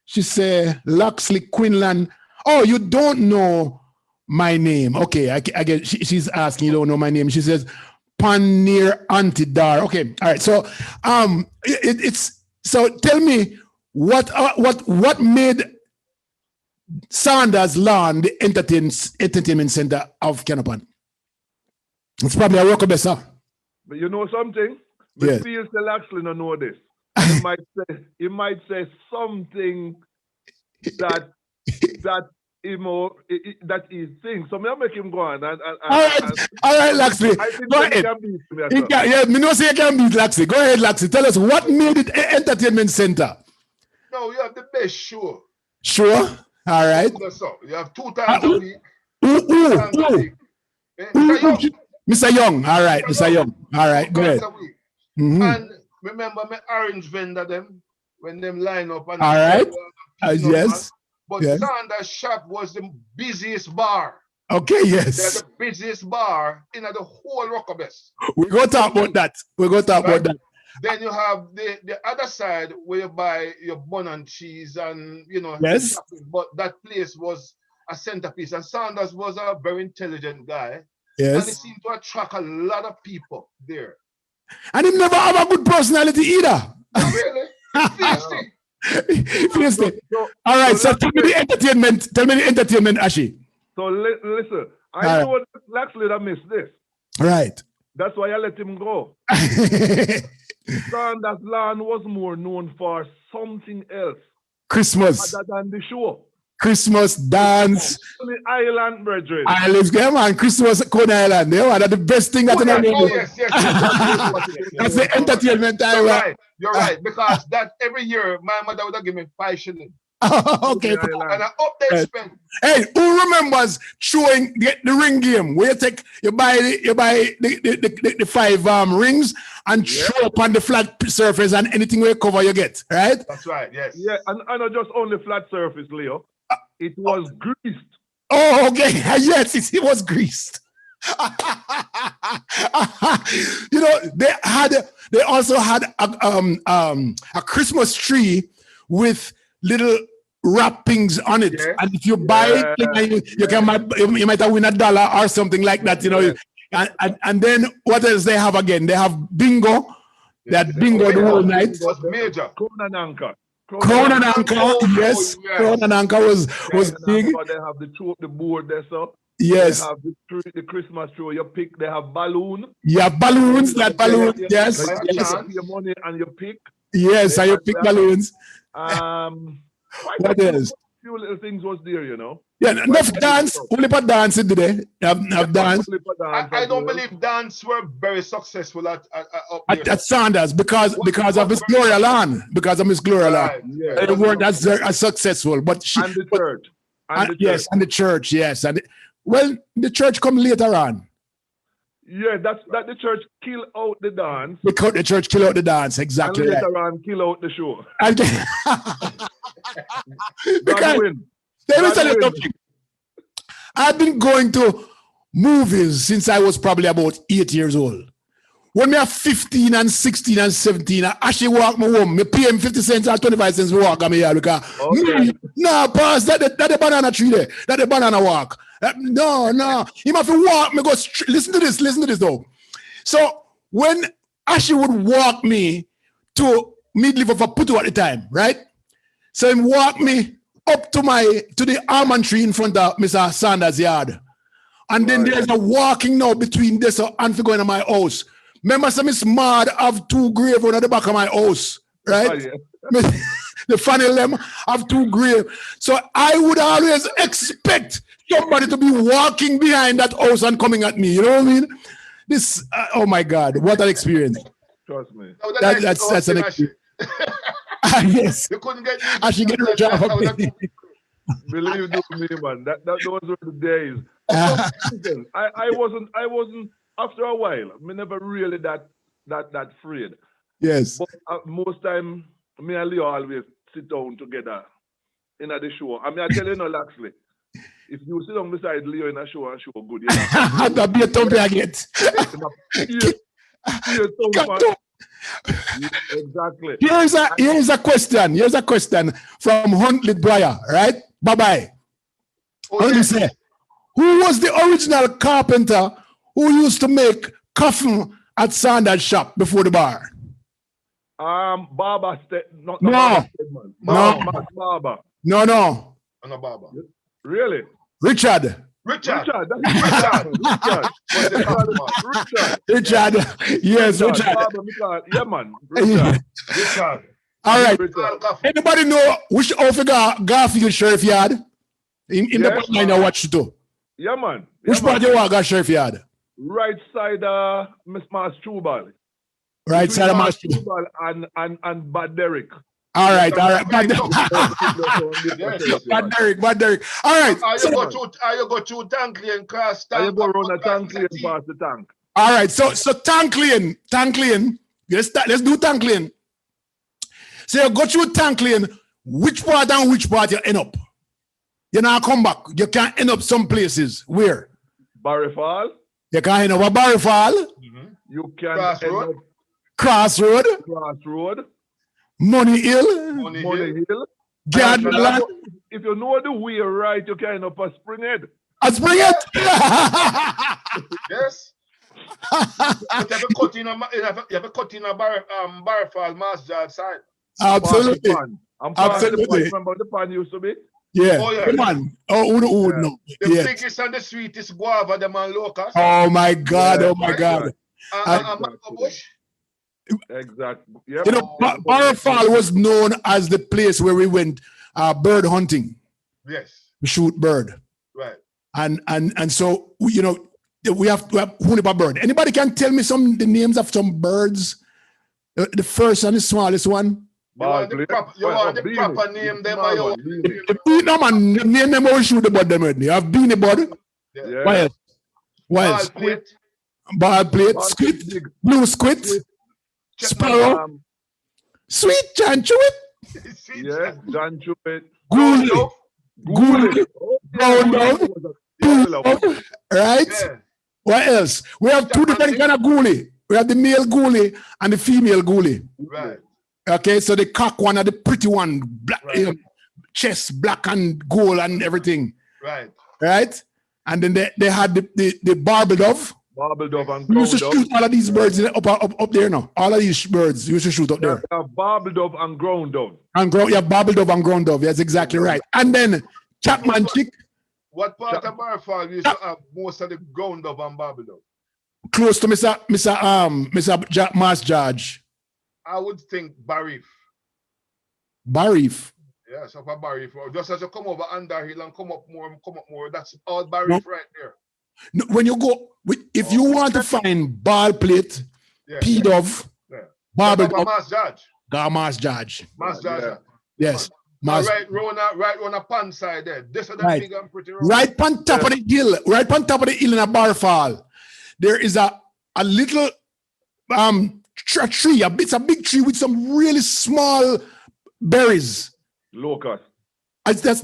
She said, Locksley, Quinland. Oh, you don't know my name. Okay, I get. She's asking, you don't know my name. She says, Paneer Antidar. Okay, all right. So, so tell me what made Sanders Lawn the entertainment center of Kenopan? It's probably a Oracabessa. But you know something? Yes. Feels actually don't know this. He might say something that that he thinks. So me make him go on. All right, Locksley. Go ahead. Me know say you can beat Locksley. Go ahead, Locksley. Tell us what made it entertainment center. No, you have the best show. Sure. All right. You have 2 times a week. Mr. Young. All right, Mr. Young. All right, go ahead. And remember my orange vendor them when them line up. And all right. Yes. But Sanders shop was the busiest bar. Okay, yes. They're the busiest bar in the whole Oracabessa. We're going to talk about that. Then you have the other side where you buy your bun and cheese and Yes. but that place was a centerpiece. And Sanders was a very intelligent guy. Yes. And he seemed to attract a lot of people there. And he never have a good personality either. Really? Feisty. All right, so tell me the entertainment, Ashi. So listen, I know Locksley that missed this. Right. That's why I let him go. Sanders Land was more known for something else. Christmas. Other than the show. Christmas dance. The island, brethren. Islands, yeah, man. Christmas Coney Island. Yeah, man. That's the best thing that Yes. That's the entertainment time. You're right. Because that every year my mother would have given me 5 shillings. Okay. And I up there spend. Hey, who remembers showing the ring game where you buy the 5 rings and show up on the flat surface and anything where cover you get, right? That's right, yes. Yeah, and not just on the flat surface, Leo. It was greased. Oh, okay. Yes, it was greased. They also had a Christmas tree with little wrappings on it, and if you buy it, you might have win $1 or something like that, and then what else they have again? They have bingo. That bingo the whole night. Was major. Crown and Anchor. Crown and Anchor, yes. Crown and Anchor was big. They have the board there, so. Yes. They have the Christmas tree. You pick. They have balloon. Yeah, balloons. That balloon. Yes. You put your money and you pick. Yes, and you pick balloons. What else? Few little things was there, Yeah, enough dance. Only for dancing today. Have dance. I don't believe dance were very successful up there. At Sanders because of Miss Gloria Lan. Because of Miss Gloria Lan. They weren't as successful. But she and the church. Yes, and the church, yes. And the church come later on. Yeah, that the church kill out the dance. Because the church kill out the dance, exactly. And later on kill out the show. Because let me tell you something. I've been going to movies since I was probably about 8 years old. When me are 15 and 16 and 17, I actually walk my home. Me pay him 50 cents or 25 cents to walk on me here because pass that the banana tree there. That the banana walk. No. He must walk me go listen to this though. So when Ashley would walk me to mid-live of a Putu at the time, right? So he walk me up to the almond tree in front of Mr. Sanders' yard. And then there's a walking now between this and for going to my house. Remember some smart have 2 graves on the back of my house, right? Oh, yeah. The funny them have 2 graves. So I would always expect somebody to be walking behind that house and coming at me. You know what I mean? This, oh my God, what an experience. Trust me. That's an experience. Yes. You couldn't get I should get rid of it. Believe me, man. Those were the days. I wasn't. After a while, I never really that afraid. Yes. But most time, me and Leo always sit down together in the show. I tell you, Locksley, if you sit down beside Leo in a show good, that'd be a thumpy I get. Exactly. Here's a question. Here's a question from Huntley Briar, right? Bye-bye. Huntley say, who was the original carpenter who used to make coffin at Sanders' shop before the bar? Barber. No. Barber. No. No, Barber. Really? Richard. Richard. Richard. Yes, Richard. Yeah, man. Richard. All right. Anybody know which outfit Garfield Sheriff Yard? In the pipeline I watched too. Yeah, man. Which part you want Sheriff Yard? Right side Miss Mars Trubal. Right side of Mars Trubal and Bad Derek. All right. Bad Derek. All right. Are you go through Tankley and cross Tank? Are you go around the Tankley and pass the tank? All right. So Tankley. Let's do Tankley. So you go through Tankley. Which part you end up? You now come back. You can end up some places. Where? Barry Fall. You can end up at Barry Fall. You can end up Crossroad, Money Hill, Money Money Hill. Hill. Gardenland. If you know the way right, you can up a Springhead. I spring it. Yes. But you have a cut in a Barfall Mass side. Absolutely. I'm past the Absolutely. pan. Remember the pan used to be? Yeah. Oh, yeah. Come on. Oh, who would know? The Yeah. biggest and the sweetest guava, them and locust. Oh my God. Yeah, Oh my God. And mango bush. Exactly. Yep. You know, Barfall was known as the place where we went bird hunting. Yes. We shoot bird. Right. And so you know we have Hunipa bird. Anybody can tell me the names of some birds? The first and the smallest one. You want the proper name them or you want No man, name them or shoot the bird them. You have beanie bird. Yeah. What else? plate. Ball plate, squid, blue squid, sparrow, sweet John Chewit, Yeah, John Chewit. Goolie, brown dove, right? Yeah. What else? We have two different kind of goolie. We have the male goolie and the female goolie. Right. Okay, so the cock one and the pretty one, black, chest black and gold and everything. Right. Right? And then they had the barbel dove. Barbel dove and We ground used to dove. shoot all of these birds up there now. All of these birds you used to shoot up there. Barbel dove and ground dove. And barbel dove and ground dove. That's exactly right. And then Chapman chick. What part of Barfall used to have most of the ground dove and barbel dove? Close to Mr. Mass Judge. I would think Barif. Barif. Yes, up a Barif. Just as you come over Underhill and come up more. That's all Barif right there. No, when you go, if you want to find ball plate, P dove, barbel dove, Mass Judge. Mass Judge. Mass Judge. Yes. Right on a pan side there. This is the big and pretty road. Right on top of the hill, in a Barfall, there is a little tree. It's a big tree with some really small berries. Locust. It's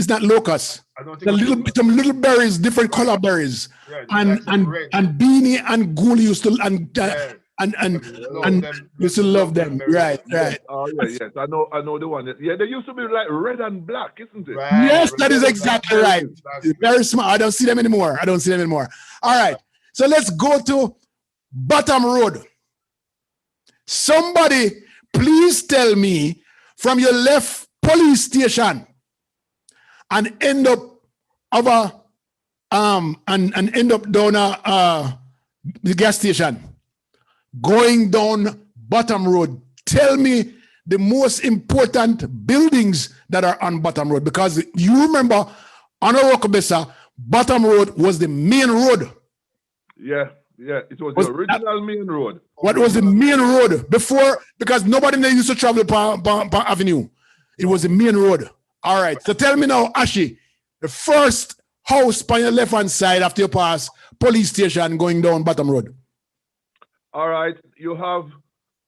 not locust. I don't think Some little berries, different color berries, and Beanie and Gool used to and used to love them. Right. Oh yeah, yes. I know the one. Yeah, they used to be like red and black, isn't it? Right. Yes, that is exactly right. Very small. I don't see them anymore. All right. So let's go to Bottom Road. Somebody, please tell me from your left police station and end up over and end up down the gas station, going down Bottom Road. Tell me the most important buildings that are on Bottom Road, because you remember on Oracabessa, Bottom Road was the main road. Yeah, it was the original main road. What was the main road before? Because nobody used to travel on Avenue. It was the main road. All right. So tell me now, Ashi, the first house on your left-hand side after you pass police station going down Bottom Road. All right. You have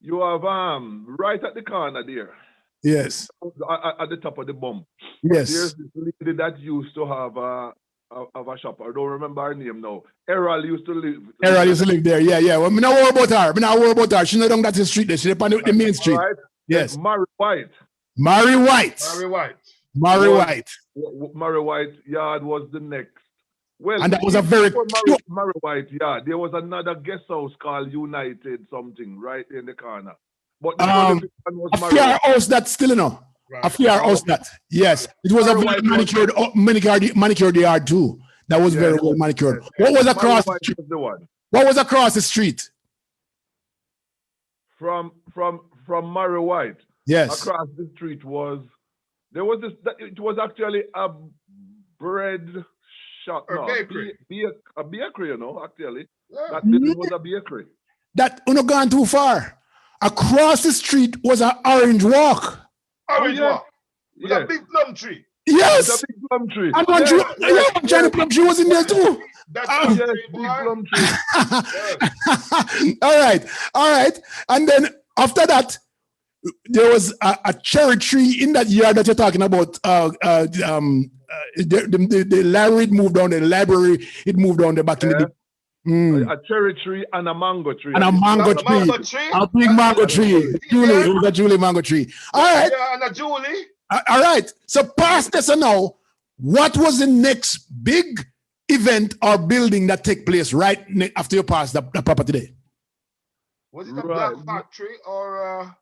right at the corner there. Yes. At the top of the bump. Yes. There's this lady that used to have a shop. I don't remember her name now. Errol used to live there. Yeah. Well, I'm not worried about her. She's not on that street there. She's on the main street. Right. Yes. Mary White. Mary White yard was the next. Well, and that was a very Mary White yard. There was another guest house called United something right in the corner. But the one was a fair house that's still Right. a fair house that. Yes, it was a very manicured yard too. That was very well manicured. What was across the street? What was across the street? From Mary White. Yes. Across the street was it was actually a bread shop. A bakery. A bakery, actually. Yeah. That building was a bakery. That not gone too far. Across the street was an orange walk. Orange walk. With a big plum tree. Yes. With a big plum tree. And Johnny Plum Tree was in there too. That's big plum tree. All right. And then after that, there was a cherry tree in that yard that you're talking about. The library moved down. The library moved down there back in the day. a cherry tree and a mango tree. And a mango A mango tree. tree. A big mango tree. Julie, it was a Julie mango tree. All right. Yeah, and a Julie. All right. So past this and now, what was the next big event or building that take place right after you pass the property there? Was it a black factory or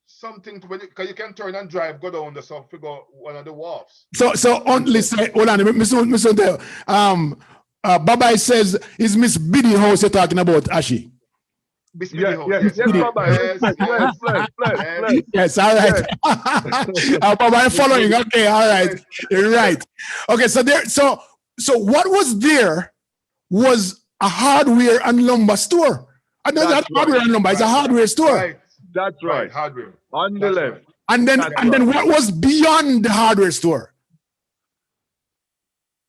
something? Because you can turn and drive, go down the south, figure one of the wharfs. So only say, hold on, Mr. Baba says, is Miss Biddy house you're talking about, Ashi? Yes, Baba. Yes, all right. Baba, I'm following. Okay, all right. You're right. Okay, so what was there was a hardware and lumber store. Not hardware and lumber, it's a hardware store. Right. That's right. Hardware. On the left. And then what was beyond the hardware store?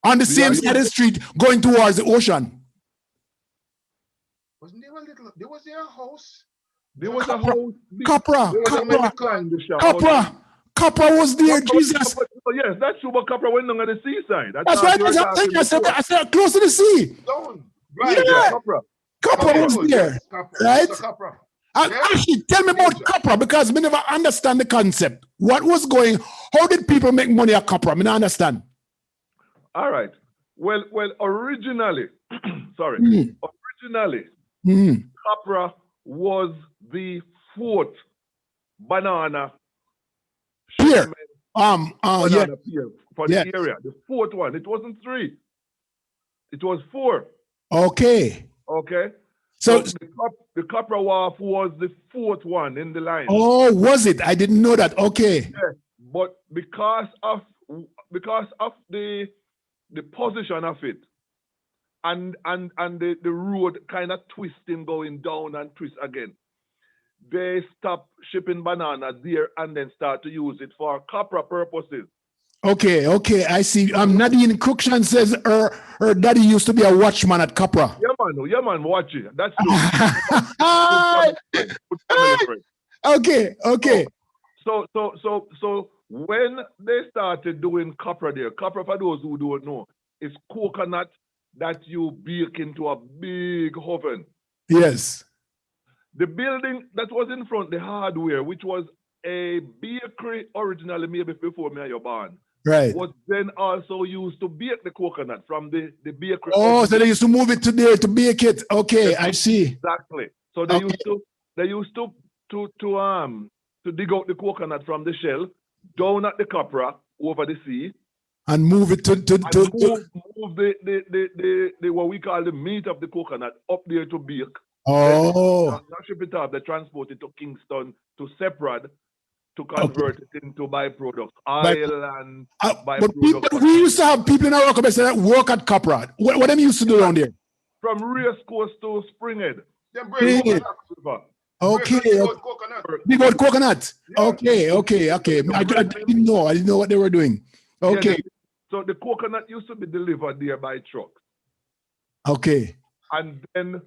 On the same side of the street, going towards the ocean. Wasn't there a little? There was a house. There was a house. Capra was there, Jesus. Yes, that's true, but Capra went down at the seaside. That's right. I said close to the sea. Right. Yeah. Capra was there, right? Actually, tell me about Capra because we never understand the concept. What was going? How did people make money at Capra? I don't understand. All right. Well, originally, originally, Capra was the fourth banana pier. pier for the area. The fourth one. It wasn't 3. It was 4. Okay. So the Capra Wharf was the 4th one in the line. Oh, was it? I didn't know that. Okay. Yeah, but because of the position of it and the road kind of twisting, going down and twist again, they stop shipping bananas there and then start to use it for Capra purposes. Okay, I see. Nadine Cruikshank says her daddy used to be a watchman at Capra. Yeah, man, watching. That's true. Okay. So when they started doing Capra there, Capra, for those who don't know, is coconut that you bake into a big oven. Yes. The building that was in front, the hardware, which was a bakery originally, maybe before me and your barn, right, was then also used to bake the coconut from the bakery. Oh, so they used to move it to there to bake it. Okay, I see. Exactly. So they used to dig out the coconut from the shell down at the Capra over the sea and move it to move the what we call the meat of the coconut up there to bake. Oh. Not ship it up, they transport it to Kingston, to Seprad, to convert it into byproducts, oil and byproducts. But we used to have people in Oracabessa that work at Capra. What them used to do down there? From Race Course to Springhead. Okay. Big old coconut. Yeah. Okay. I didn't know. I didn't know what they were doing. Okay. Yeah, so the coconut used to be delivered there by truck. Okay. And then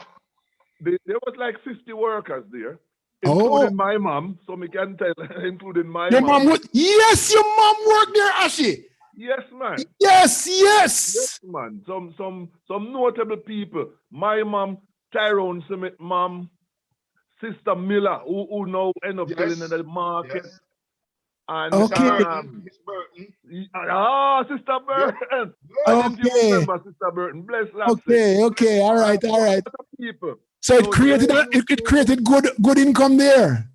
there was like 50 workers there, including my mom. So me can tell, including my mom. Yes, your mom worked there, Ashi. Yes, man. Yes, man. Some notable people. My mom, Tyrone Smith, mom, Sister Miller, who now end up selling in the market. Yes. And Miss Burton. Sister Burton. Okay. Remember Sister Burton. Bless Okay. All right. People. So it created good income there.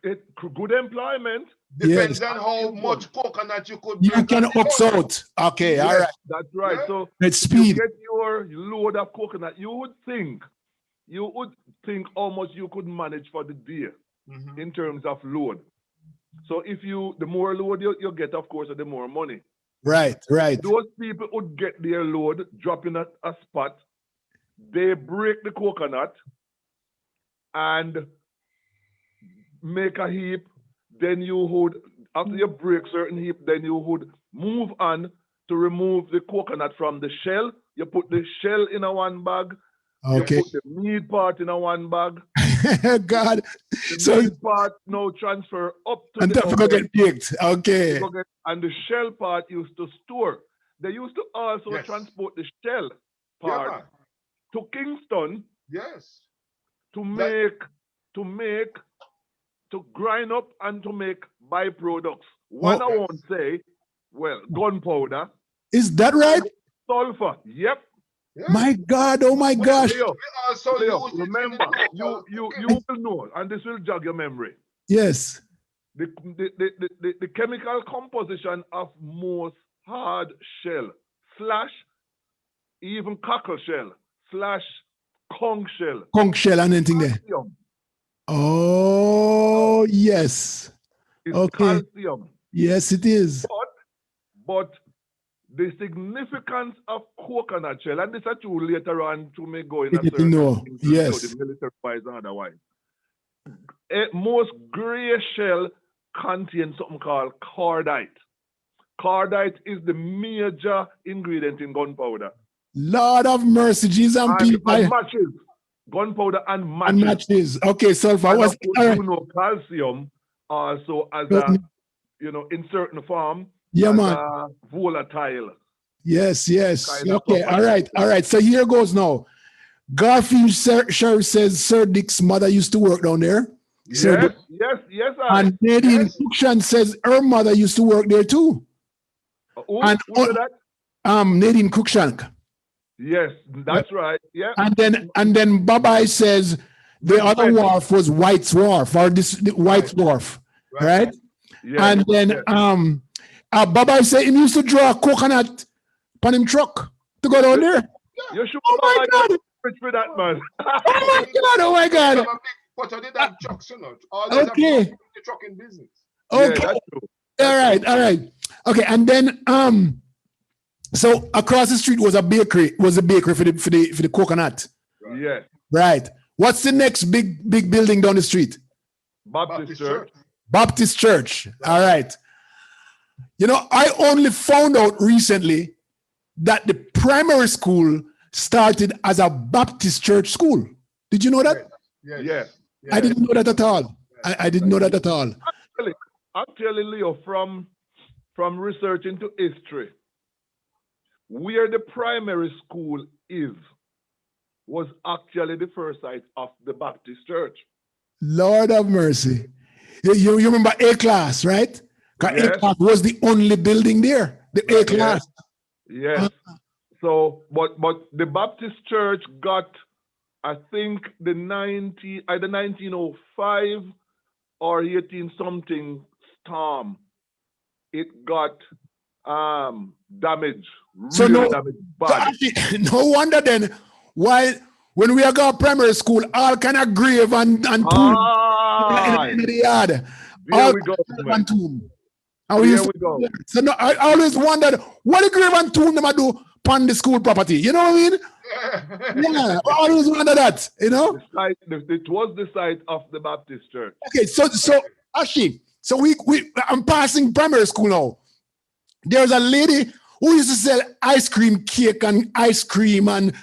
Good employment. Depends on how much coconut you can ox out. Okay, all right. That's right. Yeah. So it's speed. You get your load of coconut. You would think how much you could manage for the day in terms of load. So the more load you get, of course, the more money. Right. Those people would get their load, drop in at a spot. They break the coconut and make a heap. Then you would, after you break certain heap, then you would move on to remove the coconut from the shell. You put the shell in a one bag. Okay. You put the meat part in a one bag. God. The meat part now transfer up to and the get baked. Okay. And the shell part used to store. they used to also Yes. transport the shell Yeah, part man. to Kingston Yes. to Like- grind up and to make byproducts. One I yes. won't say, well, gunpowder, Is that right? sulfur. Yep. Yeah. My God, oh my gosh. Leo, We also Leo, use it in remember, the you local- will know, and this will jog your memory. Yes. The chemical composition of most hard shell / even cockle shell / conch shell. Conch shell and anything there. Calcium. Oh, yes. It's Okay. calcium. Yes, it is. But the significance of coconut shell, and this is true later on to me go in a You certain know, things, yes. the military wise and otherwise. Most gray shell contains something called cordite. Cordite is the major ingredient in gunpowder. Lord of mercy, Jesus and And people. matches. Gunpowder and matches. And matches. Okay, sulfur. And Was of course, all right. you know calcium also as But- in certain form, Yeah, as man. a volatile. Yes, yes. Kind of Okay, stuff. all right, all right. So here goes now. Garfield Sheriff says Sir Dick's mother used to work down there. Sir Yes, Dick. yes. And Nadine Yes. Cruikshank says her mother used to work there too. Who And- said that? Nadine Cruikshank. Yes, that's right. Yeah. And then Babai says the other Respect. wharf was White's Wharf or the White's Wharf, right? Yes. And then yes. Babai said he used to draw a coconut on him truck to go down there. You should Oh my God! rich for that, man. Oh my God! Oh my God! I'm a big potter did that trucks, you know. All those Okay. are the trucking business. Yeah, Okay. that's true. All right. Okay, and then so across the street was a bakery for the coconut. Right. Yes. Right. What's the next big building down the street? Baptist Church. Baptist Church. All right. You know, I only found out recently that the primary school started as a Baptist church school. Did you know that? Yes. Yes. I didn't know that at all. I didn't know that at all. Actually, Leo, from research into history, where the primary school was actually the first site of the Baptist Church. Lord have mercy. You remember A class, right? 'Cause Yes. A class was the only building there. The A class. Yes. So, but the Baptist Church got, I think, either 1905 or 18 something storm. It got damaged. So Really no- damaged So bad. actually, no wonder then why when we got primary school, all kind of grave and tomb in the yard. There All we go. grave and tomb. And There used we to- go. So no, I always wondered what the grave and tomb them a do upon the school property. You know what I mean? Yeah, I always wonder that. You know? It was the site of the Baptist Church. Okay, so actually, so I'm passing primary school now. There's a lady who used to sell ice cream cake and ice cream and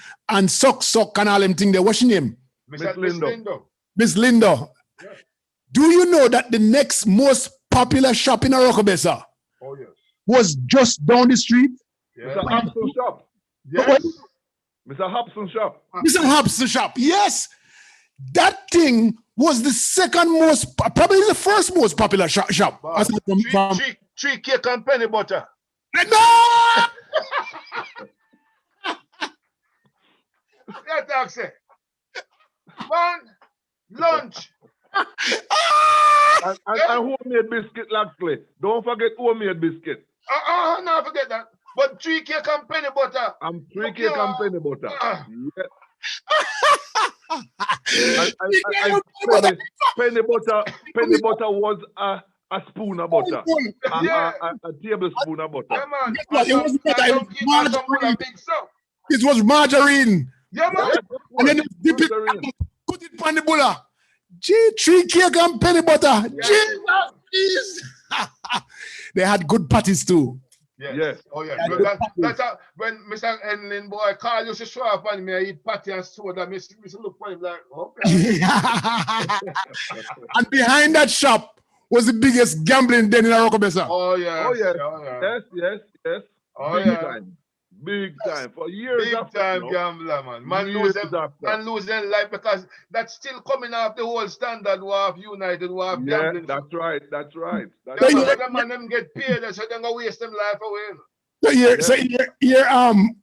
sock and all them things there. What's her name? Miss Lindo. Lindo. Miss Linda. Yeah. Do you know that the next most popular shop in Oracabessa Oh yes. was just down the street? Yes. Mr. Hobson shop. Yes. Mr. Hobson shop. Mr. Hobson shop. Yes. That thing was the second most, probably the first most popular shop. Wow. Aside from- Three cake and penny butter. No! Yeah, taxi. Man, lunch. And homemade biscuit, Locksley. Don't forget homemade biscuit. No, forget that. But 3 cake and penny butter. And 3 Okay, cake and penny butter. ah. Yeah. Penny butter was a spoon of butter. Yeah. A tablespoon of butter. Yeah, man. Guess what? It wasn't butter, it was margarine. Big stuff. It was margarine. Yeah, man. Yes, And then you dip it, margarine. put it on the bulla. Gee, 3 cake and penny butter. Yeah. Jesus. They had good patties too. Yes. Yes. Oh, yeah. Yeah, Well, good that's how, when Mr. Enlin boy Carl used to show up on me, I eat patty and soda. Me used to look for him like, okay. And behind that shop was the biggest gambling den in Oracabessa. Oh, yeah. Oh, yes. Oh, yeah. Yes. Oh, big yeah. time. Big time. For years Big after. time You know, gambler, man. Man years losing after. life because that's still coming off the whole standard war of United, war of Yeah, gambling. that's right. That's right. That's Yeah, man, right. so them man them get paid, so they go waste them life away. So here, Yeah. so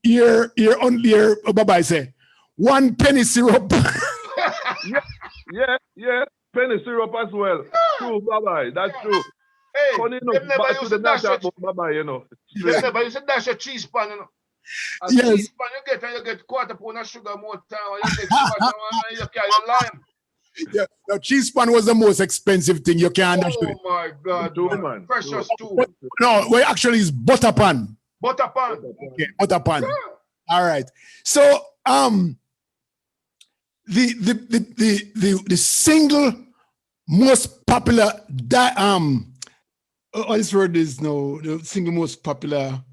here on here, Baba say, 1 penny syrup. Yeah. Penny syrup as well. True, bye-bye. That's true. Hey, Funny them enough, never to used the to dash night a, bye-bye, you know. them never used to dash a cheese pan, you know. A Yes. cheese pan you get quarter pound of sugar more time, and you get squash and you carry your lime. Yeah, no, cheese pan was the most expensive thing you can understand. Oh my God, True, man. man. Precious True. too. No, well, actually, it's butter pan. Butter pan. Okay, butter pan. Yeah. All right. So, the single most popular what this word is no, the single most popular.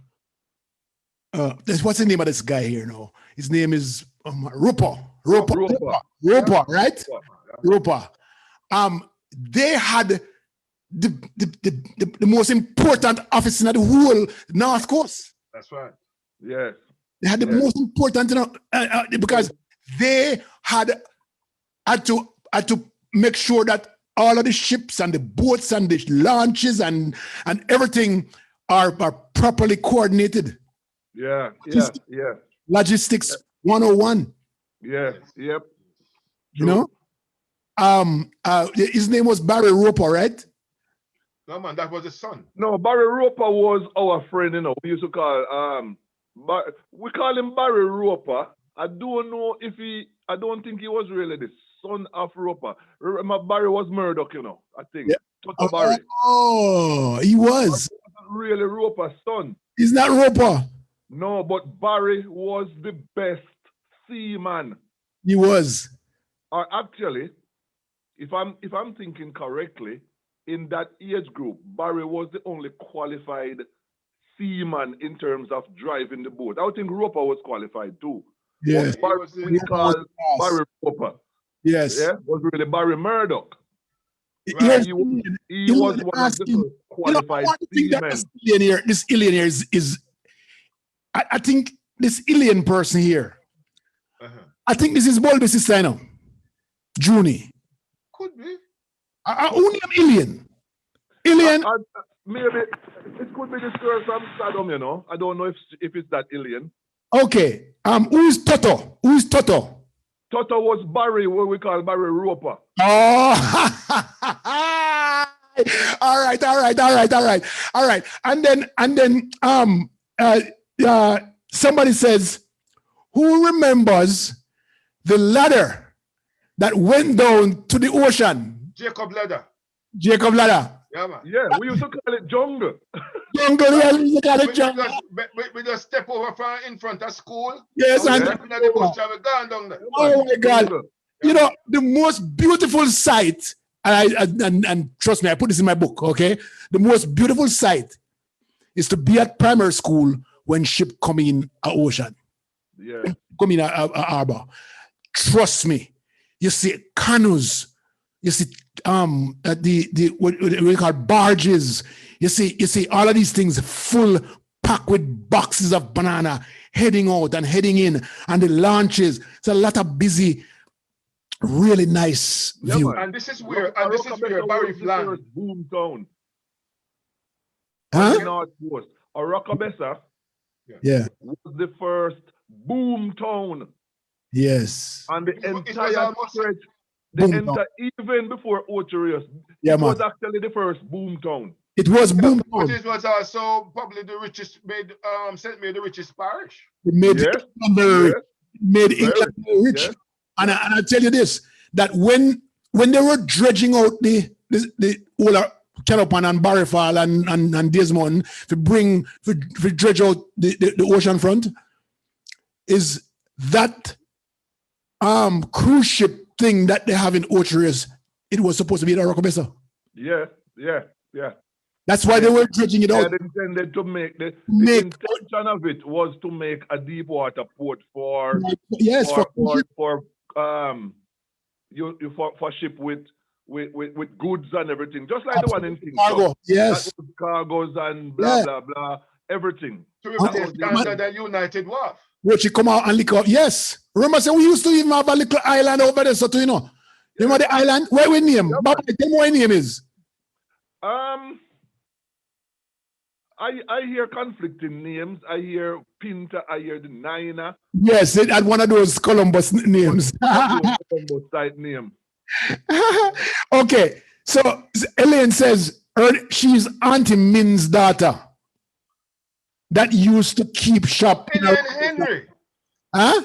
What's the name of this guy here now? His name is Roper, right? Roper. They had the most important office in the whole North Coast. That's right. Yes. They had the most important, because they had to make sure that all of the ships and the boats and the launches and everything are properly coordinated. Yeah. Logistics 101. Yeah. Yep. You know? His name was Barry Roper, right? No, man, that was his son. No, Barry Roper was our friend, you know. We used to call we call him Barry Roper. I don't know if I don't think he was really the son of Roper. Remember, Barry was Murdoch, you know, I think. Yeah. Barry. Oh, he was. Really Roper's son. He's not Roper. No, but Barry was the best seaman. He was. Or actually, if I'm thinking correctly, in that age group, Barry was the only qualified seaman in terms of driving the boat. I think Roper was qualified too. Yes. We call Barry Roper. Yes. Yeah, was really Barry Murdoch. Right. He was one of the first qualified seamen. This alien here is I think this alien person here. I think this is Bulbous sister now. Junie. Could be. Only an alien. Alien. Maybe it could be this girl from Saddam, you know. I don't know if it's that alien. Okay. Who's Toto? Who's Toto? Toto was Barry, what we call Barry Roper. Oh. All right. And then somebody says, who remembers the ladder that went down to the ocean? Jacob Ladder. Yeah, man. Yeah, we used to call it jungle. We just step over from in front of school. Yes, and the bush and we gone down there. Oh my God. You know, the most beautiful sight, and trust me, I put this in my book, okay? The most beautiful sight is to be at primary school when ship coming in an ocean. Yeah. Coming in a harbor. Trust me. You see canoes. You see what we call barges. You see all of these things full packed with boxes of banana heading out and heading in, and the launches. It's a lot of busy, really nice view. And this is where Barry Flan. Boom town. Huh? North Coast. Oracabessa Yeah. was the first boom town. Yes. And the entire stretch, even before Ocherius, it was actually the first boom town. It was boom town. But it was also probably the richest, made the richest parish. It made England very rich. Yes. And I tell you this, that when they were dredging out the whole Carapan and Barryfall and Desmond to dredge out the ocean front, is that cruise ship thing that they have in Ocherius, it was supposed to be at Oracabessa. Yeah. That's why they were dredging it out. They intended to make the intention of it was to make a deep water port for ship with goods and everything, just like the one in Kingston. Cargo, yes. Cargos and blah blah blah. everything. To replace Standard and United Wharf. Where she come out and lick up. Yes. Remember, say we used to even have a little island over there, so to, you know. You know the island? What we name? Yeah, Baba, tell me what name is. I hear conflicting names. I hear Pinta, I hear the Nina. Yes, it had one of those Columbus names. Columbus type name. Okay, so Elaine says she's Auntie Min's daughter that used to keep shop. Elaine Henry. Huh?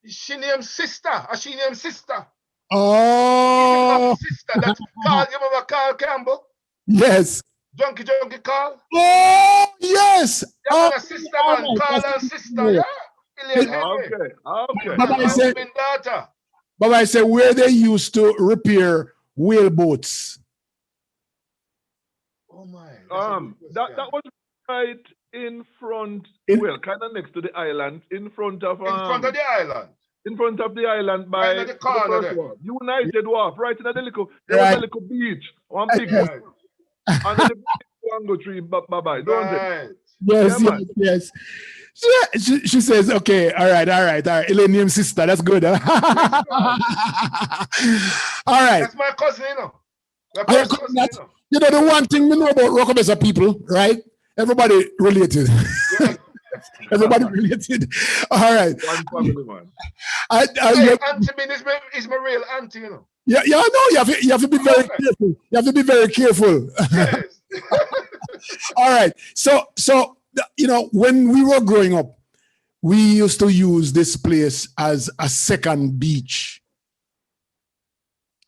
She named sister. She named sister. Oh. Sister. That's Carl. You remember Carl Campbell? Yes. Junkie Carl. Oh, yes. Yeah, man, sister, man. Carl and sister. Yeah. Elaine Henry. Okay. Baba, I said where they used to repair whaleboats. Oh my. That was right in front. Kind of next to the island, in front of the island. In front of the island by right the corner there. United Wharf, right in the little. There right. was a little beach, one big one, and then the mango tree. Bye. Don't it? Yes. She says, okay, all right. Elaine named sister. That's good. Huh? All right. That's my cousin, you know. You know, the one thing we know about Oracabessa people, right? Everybody related. Yeah. Everybody related. All right. One family, man. Auntie Min is my real auntie, you know. Yeah, I know. You have to be very careful. You have to be very careful. Yes. All right. So, you know, when we were growing up, we used to use this place as a second beach.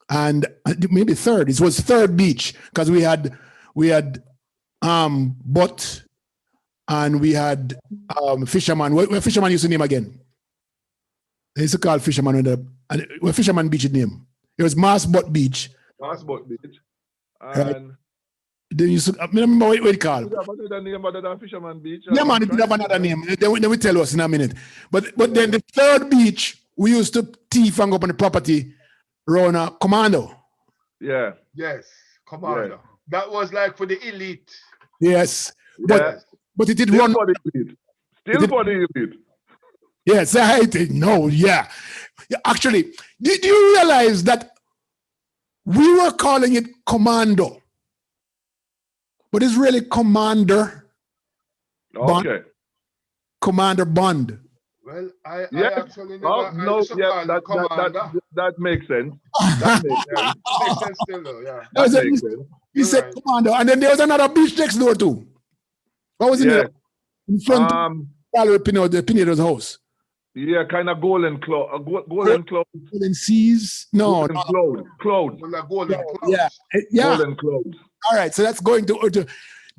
And maybe third. It was third beach because we had Butt and we had Fisherman. What Fisherman used to name again? They used to call Fisherman what Fisherman Beach name? It was Mass Butt Beach. Mass Butt Beach. And right. Then you I remember what it called. Another name other than Fisherman Beach. Yeah, man, it did have another name. Then we tell us in a minute. But then the third beach, we used to thief and go up on the property around Commando. Yeah. Yes, Commando. Yeah. That was like for the elite. Yes. But it did Still run. For the elite. Still for the elite. Yes, I think no, yeah. Actually, did you realize that we were calling it Commando? But it's really Commander. Okay. Bond. Commander Bond. Well, I actually never. That makes sense. That makes sense still, though, yeah. That makes sense. He said right. Commando, and then there was another beach next door too. What was it there? In front of the Pinedo's house. Yeah, kind of golden cloud. Golden cloud. Golden seas? No. Cloud. Golden cloud. Yeah. Golden cloud. All right, so that's going to.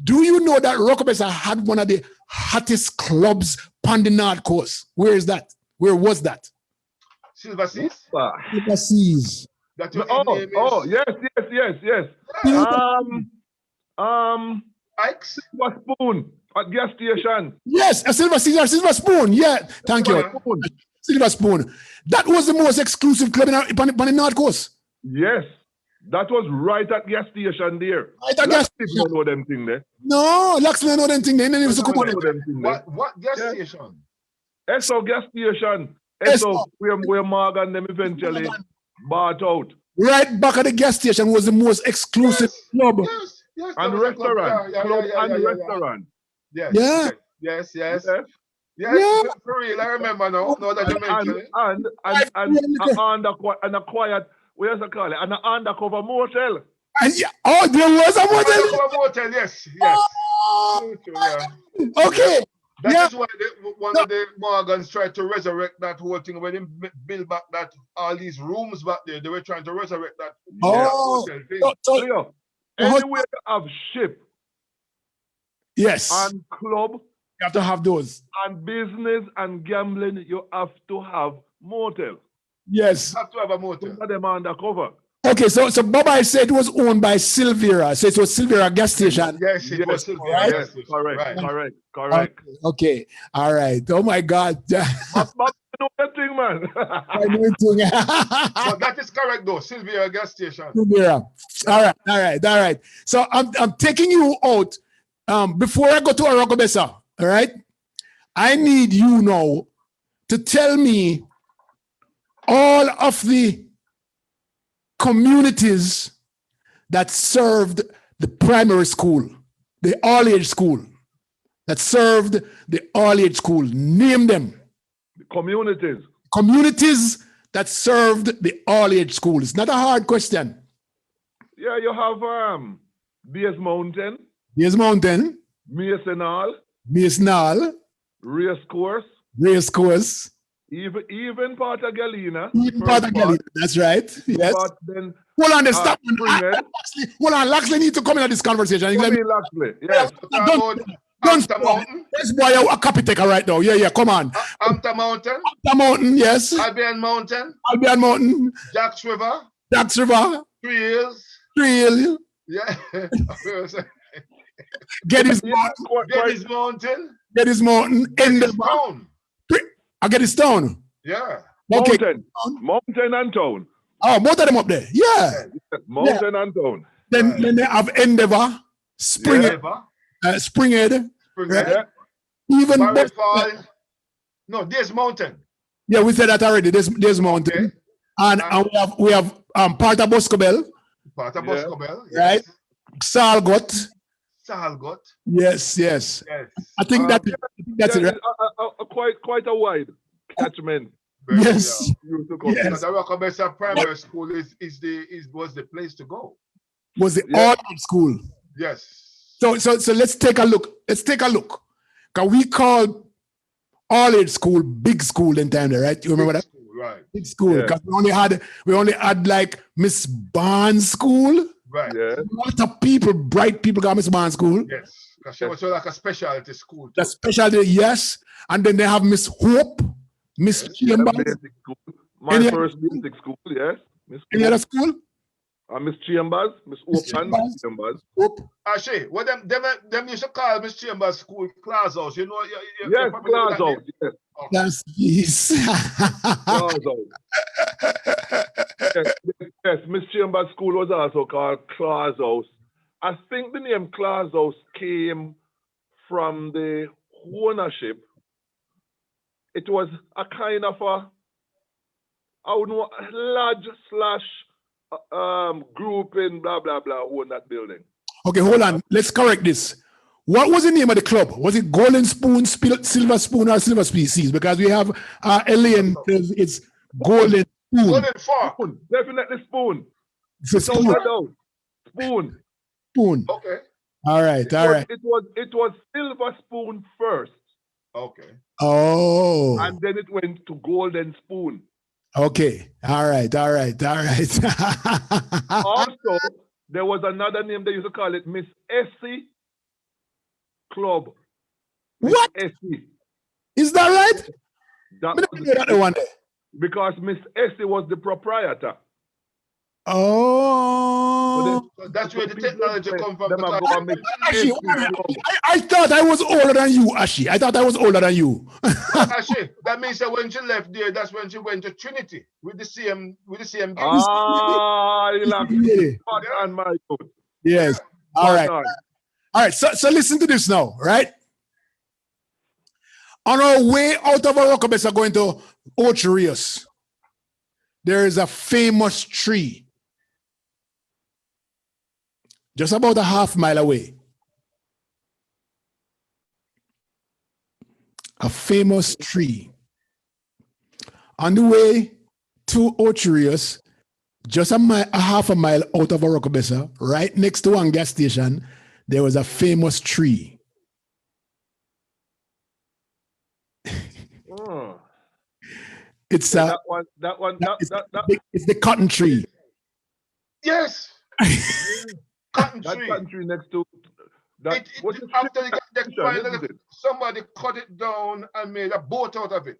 Do you know that Oracabessa had one of the hottest clubs on the North Coast? Where is that? Where was that? Silver Seas. Silver Seas. Yes. Ike's. Silver Spoon at gas station. Yes, a Silver Seas or Silver Spoon. Yeah, thank you. Silver Spoon. That was the most exclusive club on the North Coast. Yes. That was right at gas station there. Right at gas station. Don't know them thing there. No, Locksley know them thing there. Then used to come on. What gas station? Esso gas station. Esso, where Morgan them eventually bought out. Right back at the gas station was the most exclusive club. Yes, and restaurant. Restaurant. Yes. For real, I remember now. No, that you mentioned and a quiet. What does it call it? An undercover motel. Oh, there was a motel. Undercover motel, yes. Oh. Yeah. Okay. That is why one of the Morgans tried to resurrect that whole thing when they build back that all these rooms back there. They were trying to resurrect that. Hotel thing. Anywhere you have ship. Yes. And club. You have to have those. And business and gambling, you have to have motel. Yes. You have to have a motel. Some of them are undercover. Okay, so Baba said it was owned by Silvera. So it was Silvera gas station. Yes, it was Silvera gas station. Correct. Okay. All right. Oh my God. But know that thing, man. I know it. But that is correct though. Silvera gas station. Silvera. All right. So I'm taking you out. Before I go to Oracabessa, All right. I need you now to tell me all of the communities that served the primary school, the all-age school, that served the all-age school. Name them. The communities. Communities that served the all-age school. It's not a hard question. Yeah, you have Beers Mountain, Beers Mountain, Masonal, Masonal, Race Course, even part of Galena. even part of Gilling. That's right. Yes. But then Hold on, stop. Springhead. Hold on, Locksley need to come into this conversation. Come in, Locksley. Yes. Don't Amta Mountain. This boy a copy taker right now. Yeah, come on. Amta Mountain. The mountain, yes. Albion Mountain. Albion Mountain. Jack's River. Jack's River. 3 years. Trail. Yeah. Gettys Mountain. Gettys Mountain. Endeavor. Town. I get his town. Yeah. Okay. Mountain and Town. Oh, both of them up there. Yeah. Mountain and Town. Then they have Endeavor, Springhead, Springhead. Right? Even Barry Fall. No, there's Mountain. yeah, we said that already. There's Mountain, Okay. and we have part of Boscobel, Part of Yeah. Boscobel. right? Salgot. Salgot. Yes. Yes. I think that's it. Right? Quite a wide catchment. Very Yes. well. Used to come. Yes. The Oracabessa Primary School was the place to go. Was the Yeah. all school. Yes. So let's take a look. Cause we called all age school big school in time there, right? You remember that? School, right. Big school. Yeah. Cause we only had like Miss Barnes School. Right. Yeah. A lot of people, bright people got Miss Barnes School. Yes. Because she was like a specialty school. The specialty, yes. And then they have Miss Hope, Miss Chambers. Basic school. My Any- first basic school, yes. Miss Any other school? Miss Chambers, Miss Miss Open, Chambers. Chambers. Hope. Actually, what them used to call Miss Chambers School class house. You know, you Yes, probably know class that out. name. Yes, Yes, yes. class out. Yes, Miss Chambers School was also called Claus House. I think the name Claus House came from the ownership. It was a kind of large group in blah blah blah who owned that building. Okay, hold on. Let's correct this. What was the name of the club? Was it Golden Spoon, Silver Spoon, or Silver Species? Because we have Elaine says it's Golden Spoon. Golden Fork. Spoon, definitely Spoon. It's a Without spoon. a doubt. Spoon. Spoon. Okay. All right. It was Silver Spoon first, Okay. Oh. and then it went to Golden Spoon. Okay. All right. Also, there was another name they used to call it Miss Essie Club. Miss What? Essie. Is that right? That I didn't was know that one day. because Miss Essie was the proprietor. Oh. So that's where the People technology say come from. them are because- gonna make Actually, Essie Club. I thought I was older than you, Ashi. I thought I was older than you. Actually, that means that when she left there, that's when she went to Trinity with the same game. Ah, relax. Yeah. Spot on, my dude. Yes. All right. Spot on. All right. So listen to this now, right? On our way out of Oracabessa going to Orcharius, there is a famous tree just about a half-mile away. A famous tree. On the way to Orcharius, just a half a mile out of Oracabessa, right next to one gas station, there was a famous tree. Oh. It's That one, it's the cotton tree. Yes. Cotton that tree. country next to that. What's the After they isn't finally, it? somebody cut it down and made a boat out of it.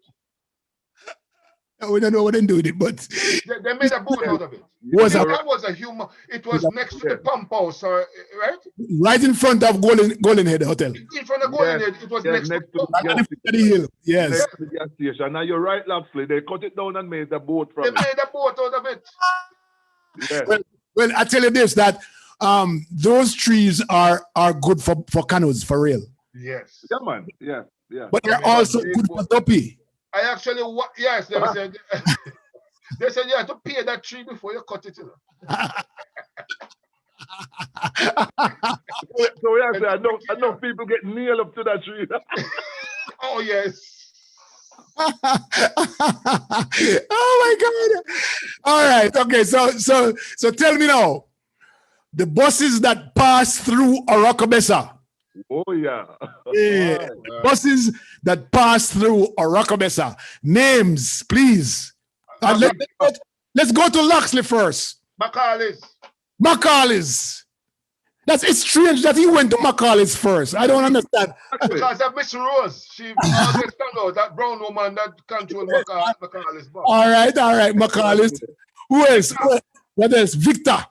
We don't know what they do with it, but They made a boat out of it. was You're a, That was a human. It was next to the pump house, right? right in front of Golden Head Hotel. In front of Golden Yes, Head, it was yes, next to next to the the pump house. At the hill. Yes. next to the gas station. Now you're right, Locksley. They cut it down and made the boat They from it. made a boat out of it. Yes. Well, I tell you this, that those trees are good for canoes, for real. Yes. Yeah, man. Yeah, yeah. But they're also good for Duppy. I actually, yes, they said, they said you have to pay that tree before you cut it. You know? So yeah, I know people get nailed up to that tree. Oh, yes. Oh my God. All right. Okay. So tell me now, the buses that pass through Oracabessa. Oh yeah. Yeah. Buses that pass through Oracabessa. Names, please. Let's go to Locksley first. Macaulay's. It's strange that he went to Macaulay's first. I don't understand. Because of Miss Rose. She always stand out, that brown woman that controls Macaulay's boss. All right. Macaulay's. Who else? What else? Victor.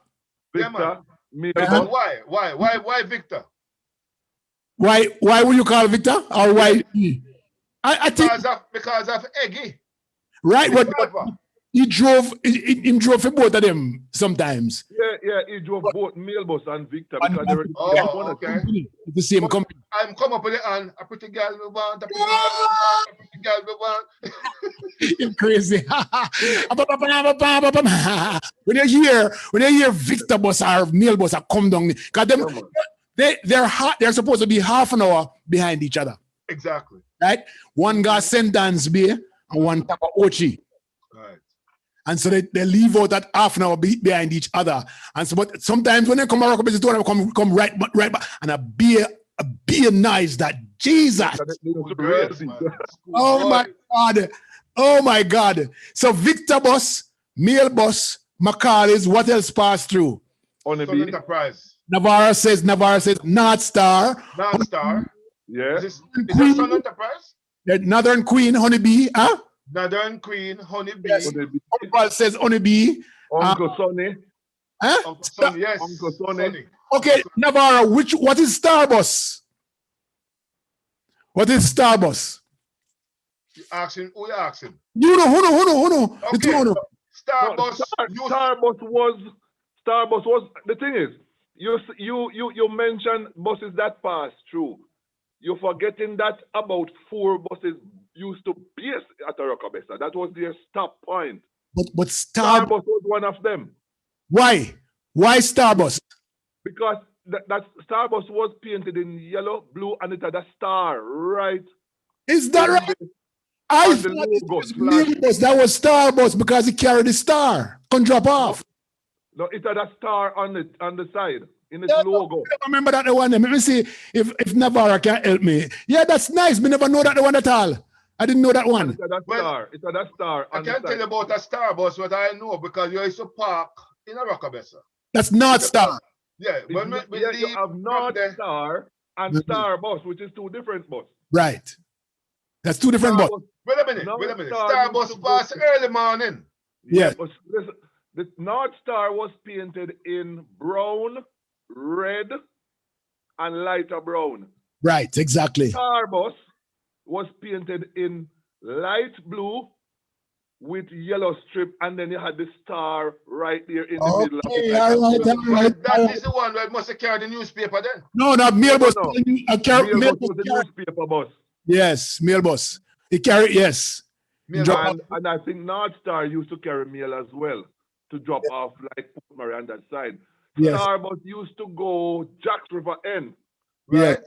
Victor. And why Victor? Why would you call Victor? Or why? I think because of Eggy. Right, but he drove for both of them sometimes. Yeah, he drove both Mailbus and Victor because they were okay. The same company. I'm come up with it and a pretty girl we want, a pretty girl we want. You're crazy. when you hear Victor bus or Mailbus come down, because they're supposed to be half an hour behind each other. Exactly. Right? One got Sentence Bay and one Tapa Ochi. Right. And so they leave out that half an hour behind each other. And so, but sometimes when they come around, they come right back, and a beer nice that Jesus. Oh my God. Oh my God. So Victor bus, Mail bus, Macaulay's, what else passed through? Sun Enterprise. Navarra says North Star. North Star. Yeah. Is that Sun Enterprise? Northern Queen, Honeybee, huh? Northern Queen, Honeybee. Yes. Uncle says Honeybee. Uncle Sonny. Huh? Uncle Sonny, yes. Uncle Sonny. Okay, Navarra, what is Starbus? What is Starbus? Who you asking? You know, who know. Okay. The two know. Starbus was, the thing is, you mentioned buses that pass through. You're forgetting that about 4 buses used to be at Oracabessa. That was their stop point. But Starbus was one of them. Why? Why Starbus? Because that Starbus was painted in yellow, blue, and it had a star, right? Is that right? I thought it was Mailbus. That was Starbus because it carried the star. Can drop off. No, it had a star on the side in its logo. I remember that the one. Let me see if Navarra can help me. Yeah, that's nice. We never know that the one at all. I didn't know that one. It had a star. It had a star. I can't tell you about a Starbus, but I know because you used to park in Oracabessa. That's North Star. Yeah, when you have North Star and Starbus, which is 2 different buses. Right. That's 2 different buses. Wait a minute. Starbus pass early morning. Yeah. But the North Star was painted in brown, red, and lighter brown. Right, exactly. Starbus was painted in light blue with yellow strip, and then you had the star right there in the middle. All right. That is the one that must have carried the newspaper then. No, not Mailbus. Mailbus was the newspaper bus. Yes, Mailbus. It carried, yes. And I think North Star used to carry mail as well to drop off like Port Murray on that side. Yes. Starbus used to go Jacks River end. Right?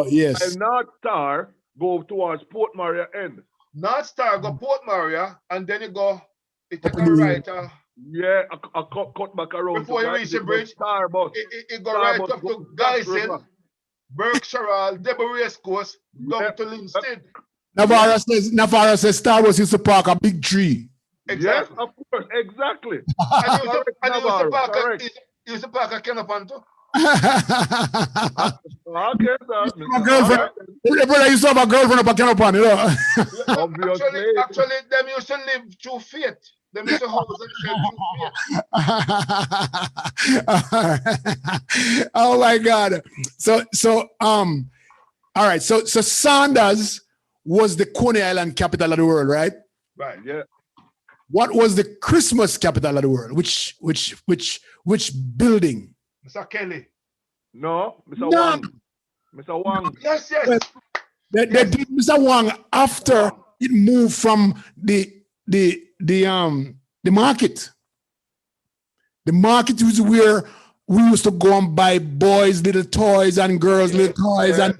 Yes. And North Star go towards Port Maria end. North Star go Port Maria, and then it take a right. Yeah, a cut back around. Before you reach the bridge, Starbus. It go right up to Gilling, Berkshire, Deborah Race Course, down to Linstead. Navarra says Starbus used to park a big tree. Exactly. Yes, of course, exactly. He used to park a canopy too. Okay, sir. My girlfriend, brother used to have a girlfriend up a canopy, you know. Actually, them used to live through faith. Them used to house and through faith. Oh my God. So all right. So Sanders was the Coney Island capital of the world, right? Right. Yeah. What was the Christmas capital of the world? Which building? Mr. Kelly. No, Mr. Wang. Mr. Wang. Yes, yes. Well, they did Mr. Wang after it moved from the market. The market was where we used to go and buy boys' little toys and girls' little toys and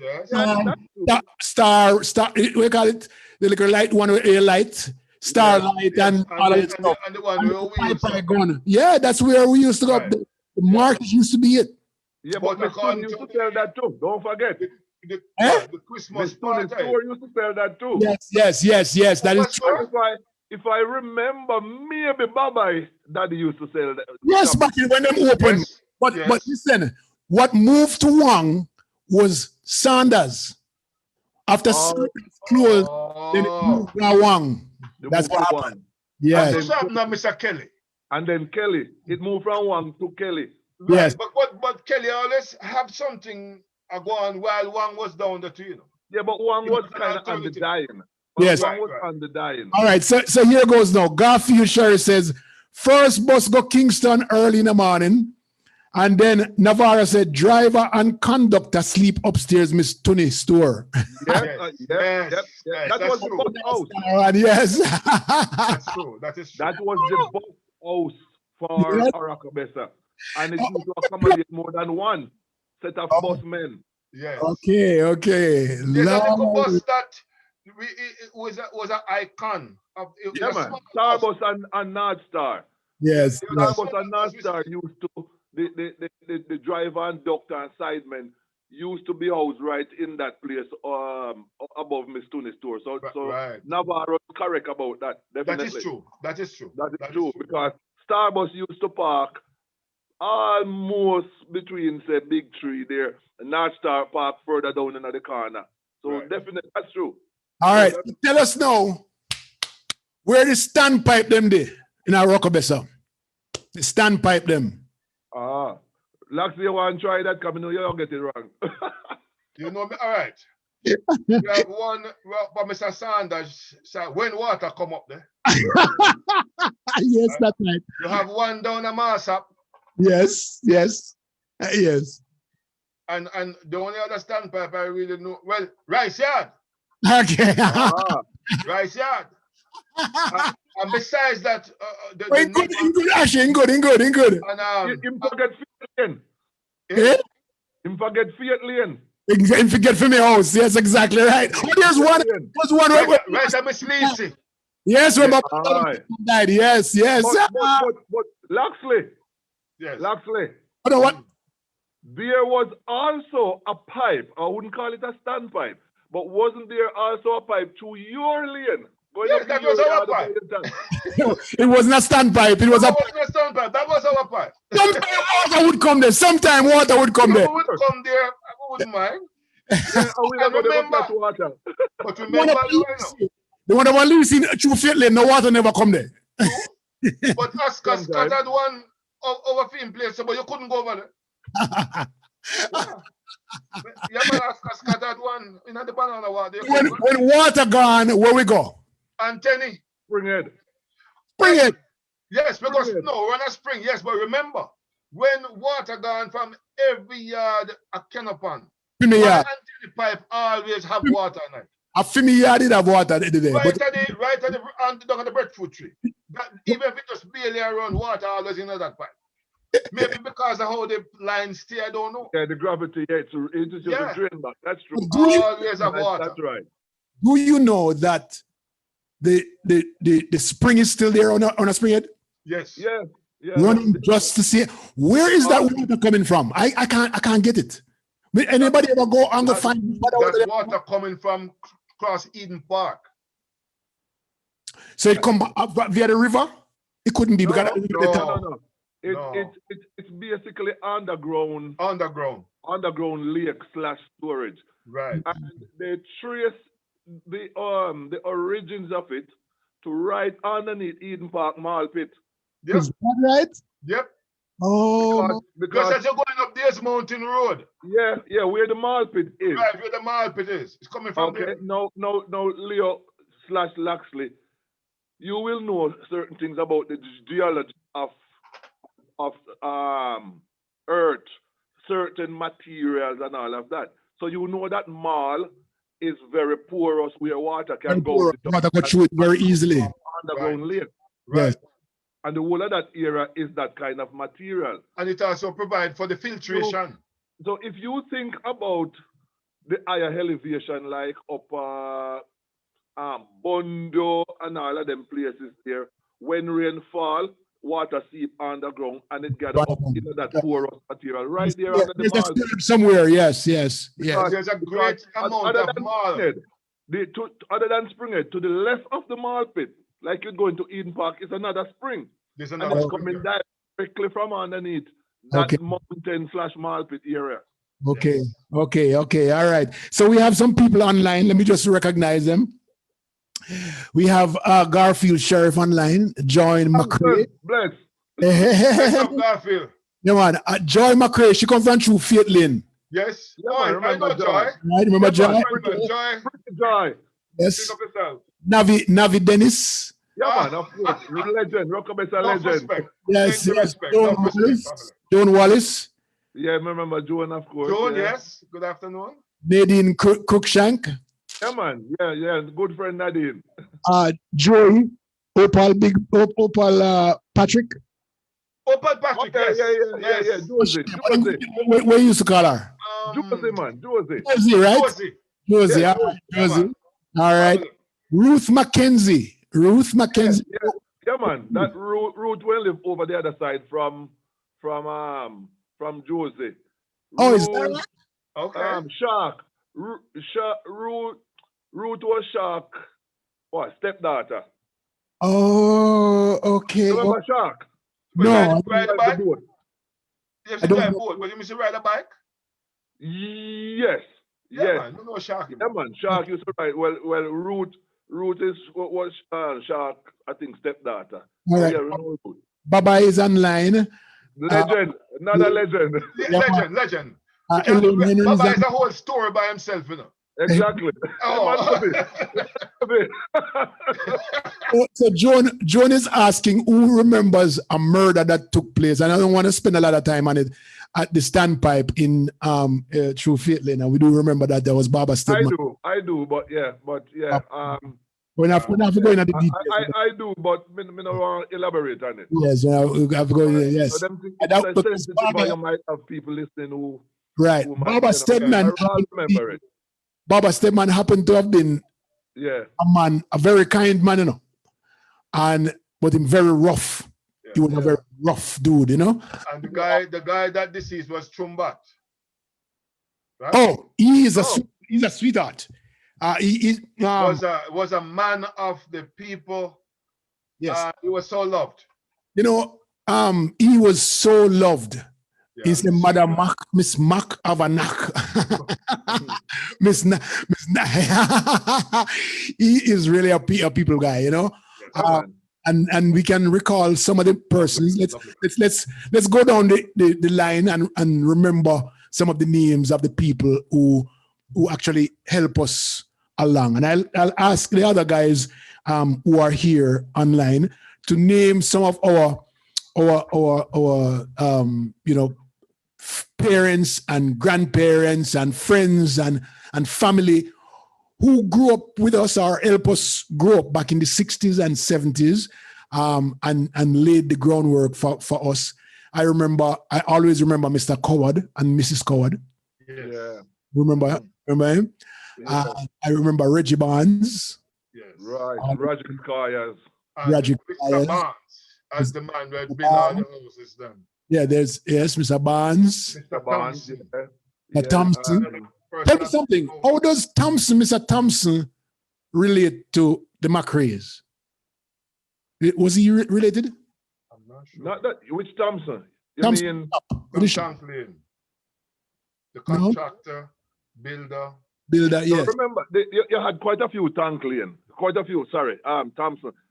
star. What do you call it? The little light one with a light, starlight, and all of that stuff. And the one where we used to. Gun. Yeah, that's where we used to go. Right. The market used to be it. Yeah, but Miss Tune used to sell that too. Don't forget. The Christmas Miss Tune party. store used to sell that too. Yes. That is true. If I remember, maybe Baba Daddy used to sell that. Yes, but when them open. Yes. But listen, what moved to Wang was Sanders. After Sanders closed, then it moved to Wang. That's what happened. Yes. What's happened now, Mr. Kelly? And then Kelly. It moved from Wang to Kelly. Right. Yes. But Kelly always have something go on while Wang was down the tree, you know. Yeah, but Wang was kind of on the dying. Yes. Wang was on the dying. All right, so here goes now. Garfield Sherry says, first bus go Kingston early in the morning. And then Navarra said, driver and conductor sleep upstairs, Miss Tony's store. Yes. That was the bus house. Yes. That's true. That is true. That was the bus house for Oracabessa. And it used to accommodate more than one set of busmen. Yes. Okay. There's a little bus that it was an icon of Starbus and North Star. Yes. Starbus and North Star used to the driver and doctor and sidemen used to be housed right in that place above Miss Tony's store. So Navarro is correct about that. Definitely. That is true. Because Starbus used to park almost between say Big Tree there, and North Star Park further down in the corner. So definitely that's true. All right, tell us now where the standpipe them there in our Oracabessa. The standpipe them. Locksley, you want to try that? Come in, you'll get it wrong. You know me, all right. We have one, but Mr. Sanders said, when water come up there. Yes, that's right. You have one down a Massap. Yes. And the only other standpipe I really know, well, Rice Yard. Okay. Rice Yard. And besides that, in good, Ashley, in good. And him forget Fiat Lane. Eh? Him forget Fiat Lane. Him forget from your house. Yes, exactly right. Oh, there's one. Right, I'm Miss Lacey. Yes, when my died. Yes. But Locksley. Yes. Locksley. What? There was also a pipe. I wouldn't call it a standpipe, but wasn't there also a pipe to your lane? Yes, that was our pipe. It wasn't a standpipe. It was that wasn't a standpipe. That was our pipe. Sometime water would come there. Sometime water would come there. We would come there. I wouldn't mind. But remember, the one that was losing through Fiat Lane, no water never come there. But Oscar scattered one over film place, but you couldn't go over there. Yeah, but Oscar scattered one in the banana water. When water gone, where we go? Antenny. Spring Head. Yes, because we're not spring. Yes, but remember, when water gone from every yard at Kennepan, antenny pipe always have water in it. A Fimi yard did have water there. Right at the breadfruit tree. That, even if it just barely around, water always in that pipe. Maybe because of how the lines stay, I don't know. Yeah, the gravity, it's just a drain back. That's true. Always have water. That's right. Do you know that the spring is still there on a spring head? Yes. Yeah. Running just to see where is that water coming from? I can't get it. Will anybody ever go and go find that water coming from across Eden Park? So it come via the river? It couldn't be because no. It's basically underground lake / storage. Right. And they trace the origins of it to right underneath Eden Park Mall Pit. Yep. Is that right? Yep. Oh, because as you're going up this mountain road. Yeah, where the Mall Pit is. Right, where the Mall Pit is. It's coming from there. No, Leo / Locksley. You will know certain things about the geology of Earth, certain materials and all of that. So you know that mall is very porous where water can go. Water go through it very easily. Underground lake. Right. Yes. And the whole of that area is that kind of material. And it also provides for the filtration. So if you think about the higher elevation, like up Bondo and all of them places there, when rain fall, water seep underground and it gather up into that porous material right there under the There's mall. somewhere, yes. Yes. There's a great amount of mall. Other than Springhead, to the left of the mall pit, like you're going to Eden Park, is another spring. There's And another it's spring. coming directly from underneath that mountain/mall pit area. Okay. All right. So we have some people online. Let me just recognize them. We have Garfield Sheriff online, Joy McCrae. Bless. What's up, Garfield? Yeah, man. Joy McCrae, she comes from through Faith Lane. Yes. Yeah, Oh, man, I know Joy. Right? Remember Joy? Joy. Joy. Yes. Pick up yourself. Navi Dennis. Yeah, man, of course. Legend, Rockabessa Enough legend. respect. Yes. Plenty Yes. respect. Enough respect. Joan Wallace. Yeah, I remember Joan, of course. Joan, yeah. yes. Good afternoon. Nadine Cookshank. Yeah, man. Yeah. Good friend Nadine. Joey. Opal Patrick. Opal Patrick, Okay, yes. yeah. Josie. Where you used to call her? Josie, man. Josie. Josie, right? Josie. Josie. Yeah, All right. Yeah, Josie. man. All right. Ruth Mackenzie. Yeah, man. That route will live over the other side from Josie. Oh, is that right? Okay. Shark. Root was Shark. What? Stepdaughter. Oh, okay. You remember Shark? No, Ride a bike? boat. Yes, I you don't ride know. boat. But you miss to ride a bike? Yes. Yeah, Yes. man. No Shark. Yeah, man. Shark used to ride. Well, Root is what was Shark, I think, stepdaughter. All right. Yeah, we know Root. Baba is online. Legend. Another legend. Legend. Elaine Henry is Baba on- is a whole story by himself, you know. Exactly. Oh. So Joan is asking who remembers a murder that took place, and I don't want to spend a lot of time on it. At the standpipe in through Faith Lane, and we do remember that there was Baba Stedman. I do, but yeah. We're not going into the details. I do, but I don't want to elaborate on it. Yes, we have to go. Yes, So them things And that- are but sensitive, Baba- but you might have people listening who right. might, Baba Stedman. I remember it. Baba Stedman happened to have been Yeah. a very kind man, you know, but him very rough. He was a very rough dude, you know. And the guy that deceased was Chumbat. Right? Oh, he's a sweetheart. He was a man of the people. yes. He was so loved. You know, he was so loved. Yeah. He's the mother Mac, Miss Mac Avanak. Miss he is really a people guy, you know. And we can recall some of the persons. Let's go down the line and remember some of the names of the people who actually help us along. And I'll ask the other guys who are here online to name some of our parents and grandparents and friends and family who grew up with us or help us grow up back in the 60s and 70s and laid the groundwork for us. I always remember Mr. Coward and Mrs. Coward. Yes. Yeah. Remember him? Yeah. I remember Reggie Barnes. Yes. Right. Roger Kayas. And Roger Mr. Kayas. Barnes as the man who had built all the houses then. Yeah, there's Mr. Barnes. Mr. Barnes. Thompson. Thompson. Tell me something. How does Mr. Thompson, relate to the McRae's? Was he related? I'm not sure. Not that. Which Thompson? You Thompson. mean? From Shanklin. The contractor, builder. Builder, yes. Remember, you had quite a few Thompson.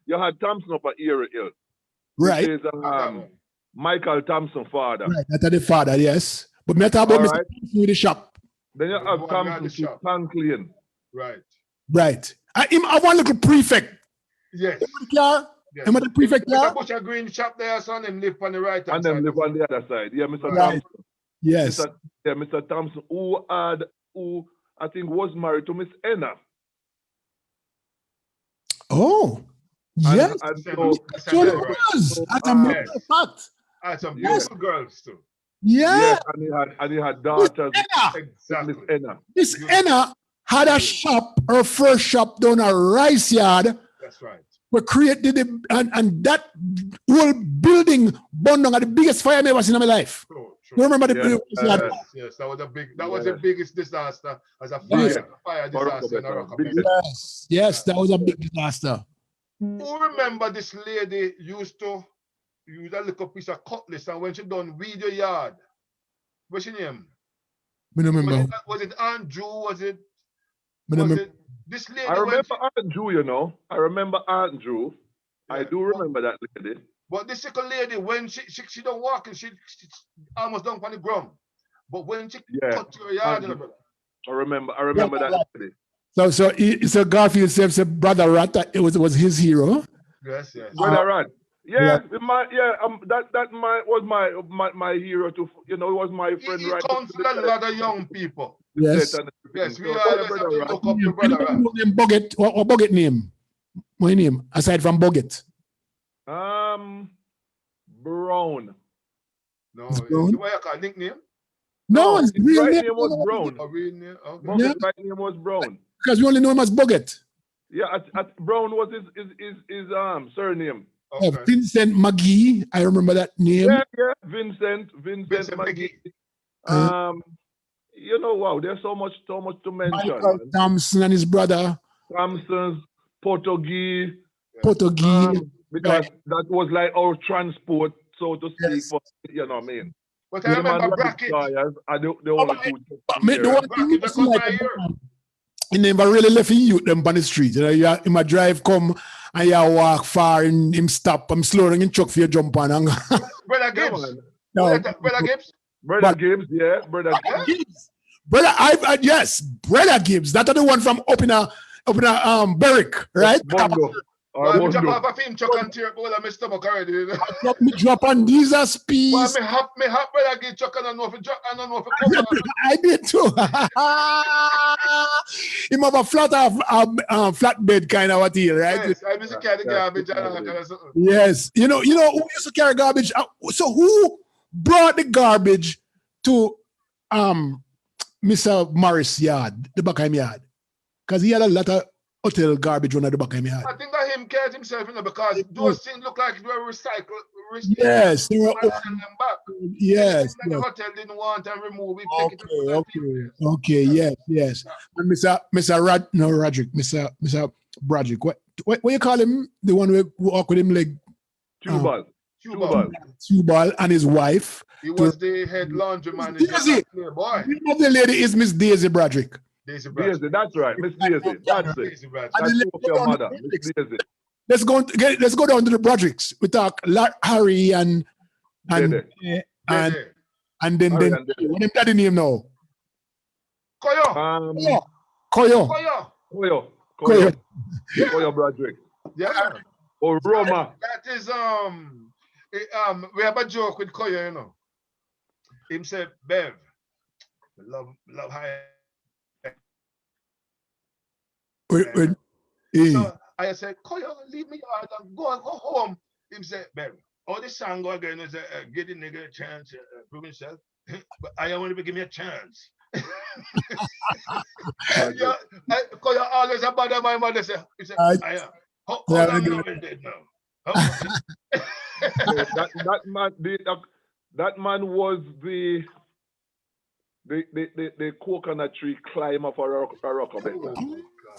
You had Thompson up at Erie Hill. Right. Which is Michael Thompson father. Right, that's the father, yes. But me talk about Mr. Thompson with the shop. Then you have one Thompson guy to shop. Tanklin. Right. Right. I one little prefect. Yes. Yeah. Yes. Am I the prefect? Mr. Yeah. Butcher Green shop there, son, him live on the right hand And them side. live on the other side. Yeah, Mr. Right. Thompson. Yes. Mr. Thompson, who had who I think was married to Miss Enna. Oh, And- yes. and so- Sure yeah, it right. was. So, That's a matter yes. of fact. And some Yes. beautiful girls too. Yeah. Yes, and he had daughters Enna. with Exactly. Miss Enna. Miss Enna had a shop, her first shop down a rice yard. That's right. We created it, and that whole building burned down at the biggest fire I've ever seen in my life. True, true. You remember the Yes, building? Yes, that was the biggest disaster as a Yes. fire disaster in Oracabessa. Oracabessa. Yes, that was a big disaster. Who remember this lady used to use a little piece of cutlass, and when she done weed your yard, what's her name? I don't remember. Was it Aunt Drew? Was it I don't remember. this lady? I when remember she- Aunt Drew, you know. I remember Aunt Drew. I Yeah. do remember that lady. But this little lady, when she don't walk, and she almost down on the ground. But when she Yeah. cut your yard, Aunt Drew. I remember that lady. So Garfield said Brother Rat, it was his hero. yes, yes. Brother Rod. That man was my hero too. You know, he was my friend He right counseled a lot of young people. Yes. Yes, we So, always have Brother to Rod. look up to Brother Rat. Name Boggett. What Boggett name? My name, aside from Boggett. Brown. No, It's it's Brown? the way I call nickname. No, his his real right name name was Brown. A real name. Okay. Boggett's Yeah. right name was Brown. because we only know him as Boggett. Yeah, Brown was his surname. Okay. Vincent McGee, I remember that name. Yeah, Vincent Vincent McGee. McGee. You know, wow, there's so much to mention. Michael Man. Thompson and his brother, Thompson's, Portuguese, Portuguese. because that was like our transport, so to speak, Yes. for, you know what I mean? But I remember Brackett. Are the only two. But me, the one thing Brackett, you that see, cut like, my ear. he never really left him youth them on the street. You know, you my drive come and you walk far and him stop. I'm slowing in truck for you jump on. And, Brother Yeah, Gibbs. man. no, Brother Gibbs. Brother But- Gibbs, yeah, brother Yeah. Gibbs. brother, yes, brother Gibbs. That are the one from up in a Berwick, right? Bondo. Well, me jump Bondo. off a film truck and tear up all of my stomach already. Me drop on these Well, speeds. me hop brother Gibbs truck and I don't know if it drop, I don't know if it come out. I did too. Him have a flatbed kind of what he, right? Yes, I miss carry the garbage and all that kind of stuff. Yes. You know who used to carry garbage? So who brought the garbage to Mr. Morris' yard, the Buckheim yard? Because he had a lot of hotel garbage run at the Buckheim yard. I think that him cared himself, you know, because those things look like they were recycled. Yes, they were. And send them back. Yes. The yes. hotel didn't want and remove it. Take it to the Okay. people. Okay. Yes. And Mr. Broderick. What you call him? The one who walk with him like Tubal. Cuba. Tubal and his wife. He was the head laundryman. in Daisy. that boy. The name of the lady is Miss Daisy Broderick. Daisy Bradley. Daisy, that's right. Miss Daisy. That's it. Daisy Bradley. And That's the lady your down mother, the Miss Daisy. Let's go down to the Brodericks. We talk Harry and Dede. and Daisy. and then Harry and Dede. what him daddy name now? Koyo. Koyo. Koyo. Koyo Broderick. Yeah. Or Roma. That is we have a joke with Koyo, you know. Him said, Bev, love high. So I said, Koyo, leave me out and go home. Him said, Bev, all this song go again is give the nigga a chance, prove himself. But I want to give me a chance. Yeah, Koyo always about my mother say, he said, I am. How long you been dead now? That man was the coconut tree climber for Oracabessa.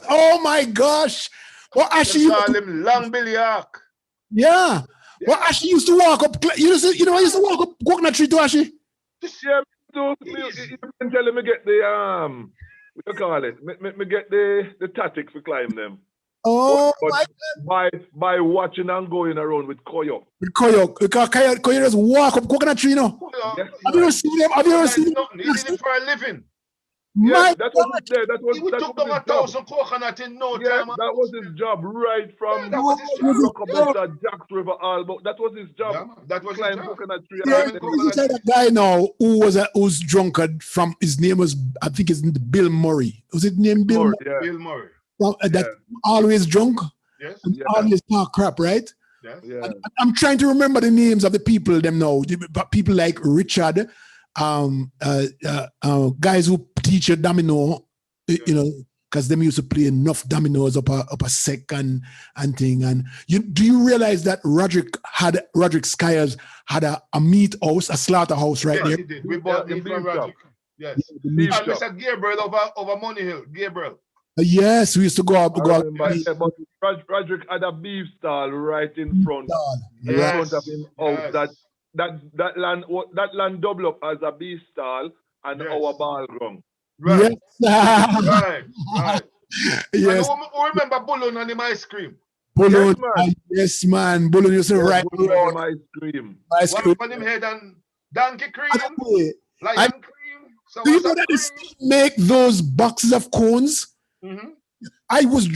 Oh my gosh. Well, Ashley, Call him Long Billy Hawk. yeah. Well, Ashley used to walk up. I used to walk up coconut tree to Ashley. Yeah, you can tell him me get the what you call it? Me get the tactics to climb them. Oh But my by watching and going around with Koyo. with Koyo. Because Koyo just walk up coconut tree, you know. Koyo, Yes. Have you ever seen them? Have you ever seen them? He did it for a living. Yeah, My that was his day. He would took down 1,000 coconut in no Yeah, time. that was his job right from That was his job. Oracabessa, Jacks River, Albo. That was his job. Yeah, man. That was his Climb job. coconut tree. Yeah, And he's a guy now who's drunkard from his name was I think it's Bill Murray. Was it named Bill Murray? Yeah. Bill Murray. Well, that always drunk Yes. and Yeah. always talk crap, right? Yes. Yeah. I'm trying to remember the names of the people them now. People like Richard, guys who teach you domino, you know, because them used to play enough dominoes up a sec and thing. And do you realize that Roderick Skyers had a meat house, a slaughterhouse right Yes, there? he did. We bought the meat beef from shop. Roger. Yes. The meat And shop. Mr. Gabriel over Money Hill. Gabriel. Yes, we used to go up. I remember, yeah, but Roderick had a beef stall right in front, in front of him house. That land double up as a beef stall and our ball ground. Right. Yes. Right. Yes. And who remember Bulun and him ice cream? Bulun, Yes, man. Bulun used to ride Bulun ice cream. ice cream. One on him head and donkey cream, I- lion cream. Do you know that they still make those boxes of cones? Mm-hmm. I was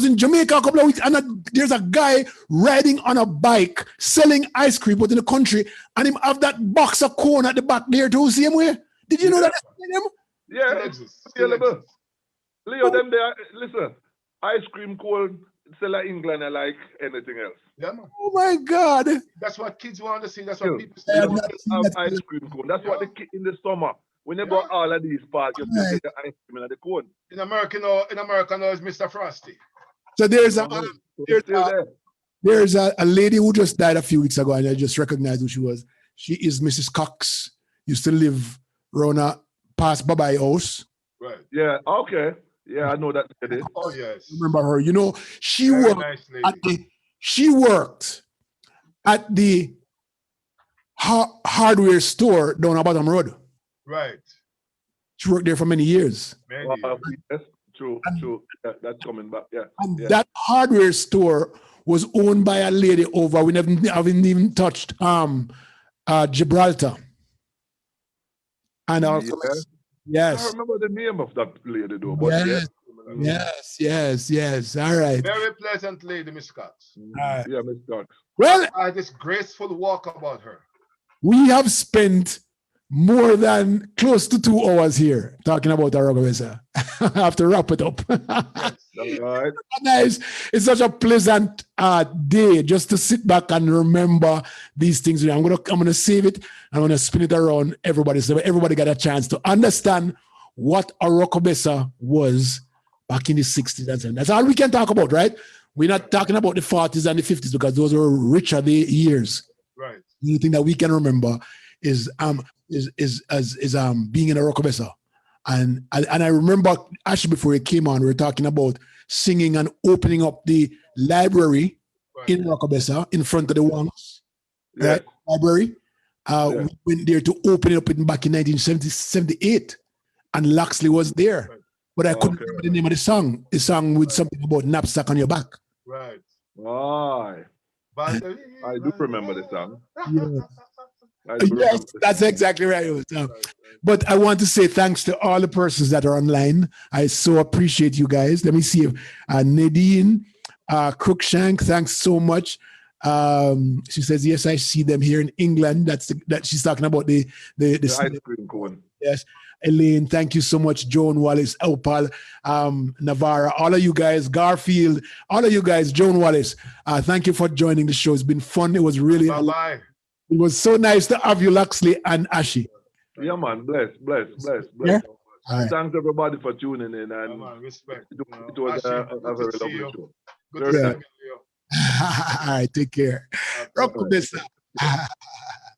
in Jamaica a couple of weeks, and there's a guy riding on a bike selling ice cream, but in the country, and him have that box of cone at the back there too. Same way. Did you know that? Yeah, available. Leo, them there. Listen, ice cream cone seller England are like anything else. Yeah, man. Oh my God! That's what kids want to see. That's what people Yeah, see. Have ice cream cone. That's what the kid in the summer. When they got all of these parks, you get the ice cream in the cone. In America now is Mr. Frosty. So there's a lady who just died a few weeks ago, and I just recognized who she was. She is Mrs. Cox. Used to live around past Bye-Bye house. Right. Yeah, okay. Yeah, I know that lady. Oh, yes. Remember her? You know, she Very worked nice lady. she worked at the hardware store down on Bottom Road. Right. She worked there for many years. Yes, true. That's coming back. Yeah. And that hardware store was owned by a lady over. We haven't even touched Gibraltar. And also, yes. I remember the name of that lady though. But Yes. All right. Very pleasant lady, Miss Cox. Yeah, Miss Cox. Well, I had this graceful walk about her. we have spent more than close to 2 hours here talking about Oracabessa. I have to wrap it up. Yes. All right. Nice. It's such a pleasant day just to sit back and remember these things. I'm gonna save it. I'm gonna spin it around everybody so everybody got a chance to understand what Oracabessa was back in the 60s and 70s. That's all we can talk about, right? We're not talking about the 40s and the 50s because those were richer years. Right. The only thing that we can remember is being in Oracabessa. And I remember actually before it came on, we were talking about singing and opening up the library in Oracabessa in front of the Wangs, right? Library. We went there to open it up back in 1978, and Locksley was there. But I couldn't remember the name of the song. The song with something about knapsack on your back. Right. Why? I do remember the song. Yes, that's exactly right. But I want to say thanks to all the persons that are online. I so appreciate you guys. Let me see if Nadine Crookshank, thanks so much. She says, yes, I see them here in England. That she's talking about the ice cream cone. Yes. Elaine, thank you so much. Joan Wallace, Opal, Navarra, all of you guys, Garfield, all of you guys, Joan Wallace, thank you for joining the show. It's been fun. It was really Bye-bye. It was so nice to have you, Locksley and Ashi. Yeah, man. Bless. Yeah? Right. Thanks everybody for tuning in. And man, respect. it was a very lovely show. Good to see you. All right, take care. Oracabessa.